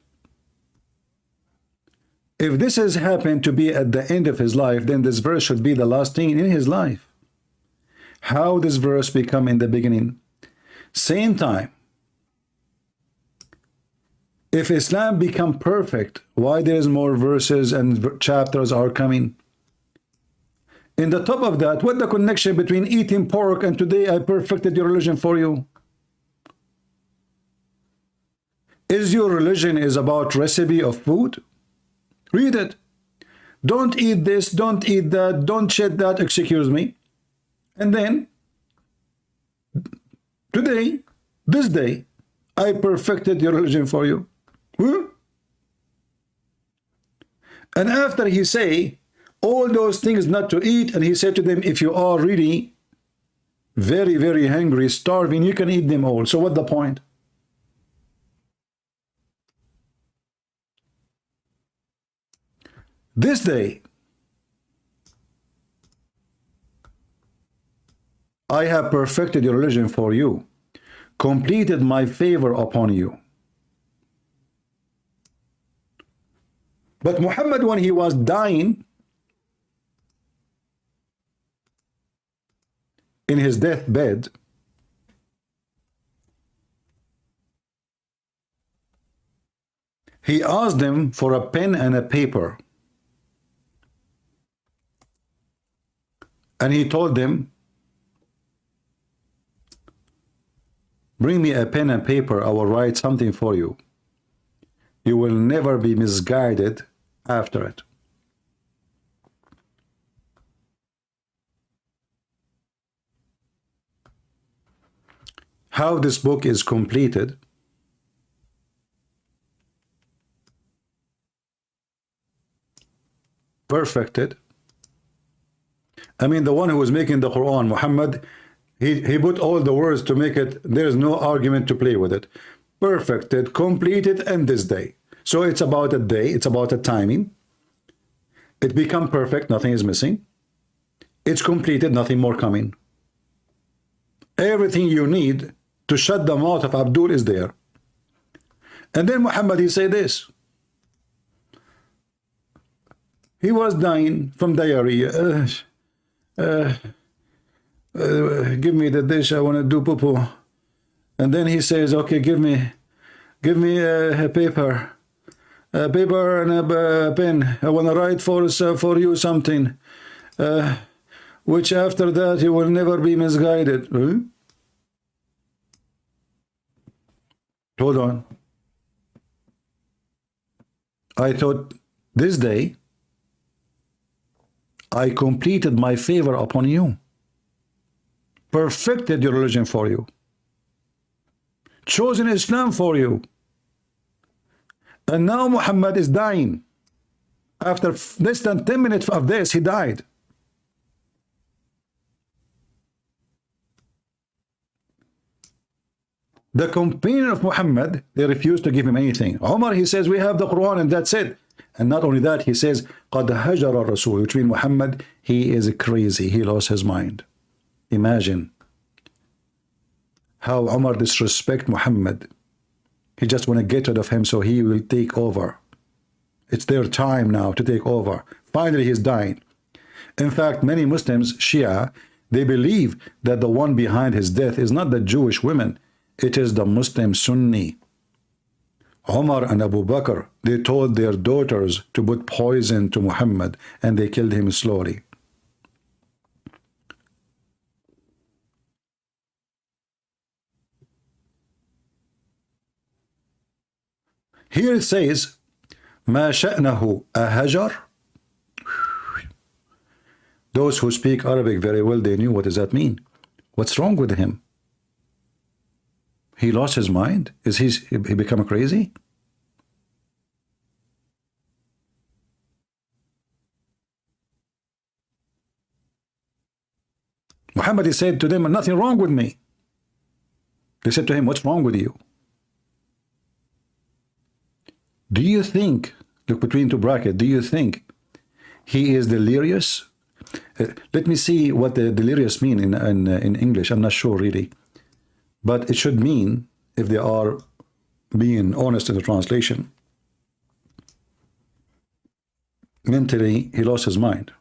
If this has happened to be at the end of his life, then this verse should be the last thing in his life. How this verse become in the beginning? Same time. If Islam become perfect, why there is more verses and chapters are coming? In the top of that, what the connection between eating pork and today I perfected your religion for you? Is your religion is about recipe of food? Read it. Don't eat this, don't eat that, don't shed that, excuse me. And then, today, this day, I perfected your religion for you. And after he say all those things not to eat, and he said to them, if you are really very, very hungry, starving, you can eat them all. So what the point? This day, I have perfected your religion for you, completed my favor upon you. But Muhammad, when he was dying in his deathbed, he asked them for a pen and a paper. And he told them, bring me a pen and paper, I will write something for you. You will never be misguided after it. How this book is completed? Perfected. I mean, the one who was making the Quran, Muhammad, he put all the words to make it, there is no argument to play with it. Perfected, completed, and this day. So it's about a day, it's about a timing. It become perfect, nothing is missing. It's completed, nothing more coming. Everything you need to shut the mouth of Abdul is there. And then Muhammad, he said this. He was dying from diarrhea. Give me the dish, I want to do poo-poo. And then he says, okay, give me a paper and a pen. I want to write for you something, which after that you will never be misguided. Huh? Hold on. I thought this day I completed my favor upon you, perfected your religion for you, chosen Islam for you, and now Muhammad is dying. After less than 10 minutes of this, he died. The companion of Muhammad, they refused to give him anything. Umar, he says, we have the Quran and that's it. And not only that, he says, قَدْ هَجَرَ الرَّسُولِ, which means Muhammad, he is crazy. He lost his mind. Imagine how Umar disrespect Muhammad. He just want to get rid of him so he will take over. It's their time now to take over. Finally, he's dying. In fact, many Muslims, Shia, they believe that the one behind his death is not the Jewish women. It is the Muslim Sunni. Umar and Abu Bakr, they told their daughters to put poison to Muhammad, and they killed him slowly. Here it says, مَا شَأْنَهُ أَهَجَرْ. Those who speak Arabic very well, they knew what does that mean. What's wrong with him? He lost his mind? Is he become crazy? Muhammad, he said to them, nothing wrong with me. They said to him, what's wrong with you? Do you think, look between two brackets, do you think he is delirious? Let me see what the delirious mean in English. I'm not sure really. But it should mean, if they are being honest in the translation, mentally he lost his mind.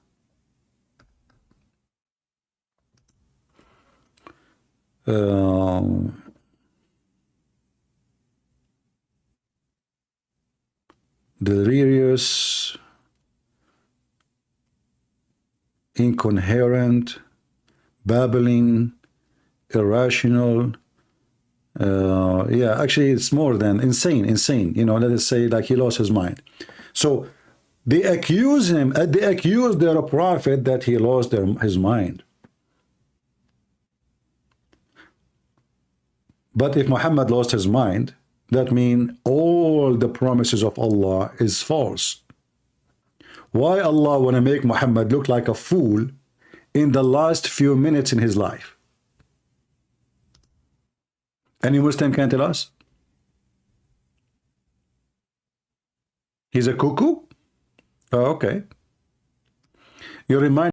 Delirious, incoherent, babbling, irrational. Yeah, actually it's more than insane, you know, let us say like he lost his mind. So they accuse him, they accuse their prophet that he lost his mind. But if Muhammad lost his mind, that means all the promises of Allah is false. Why Allah want to make Muhammad look like a fool in the last few minutes in his life? Any Muslim can tell us? He's a cuckoo? Oh, okay. You remind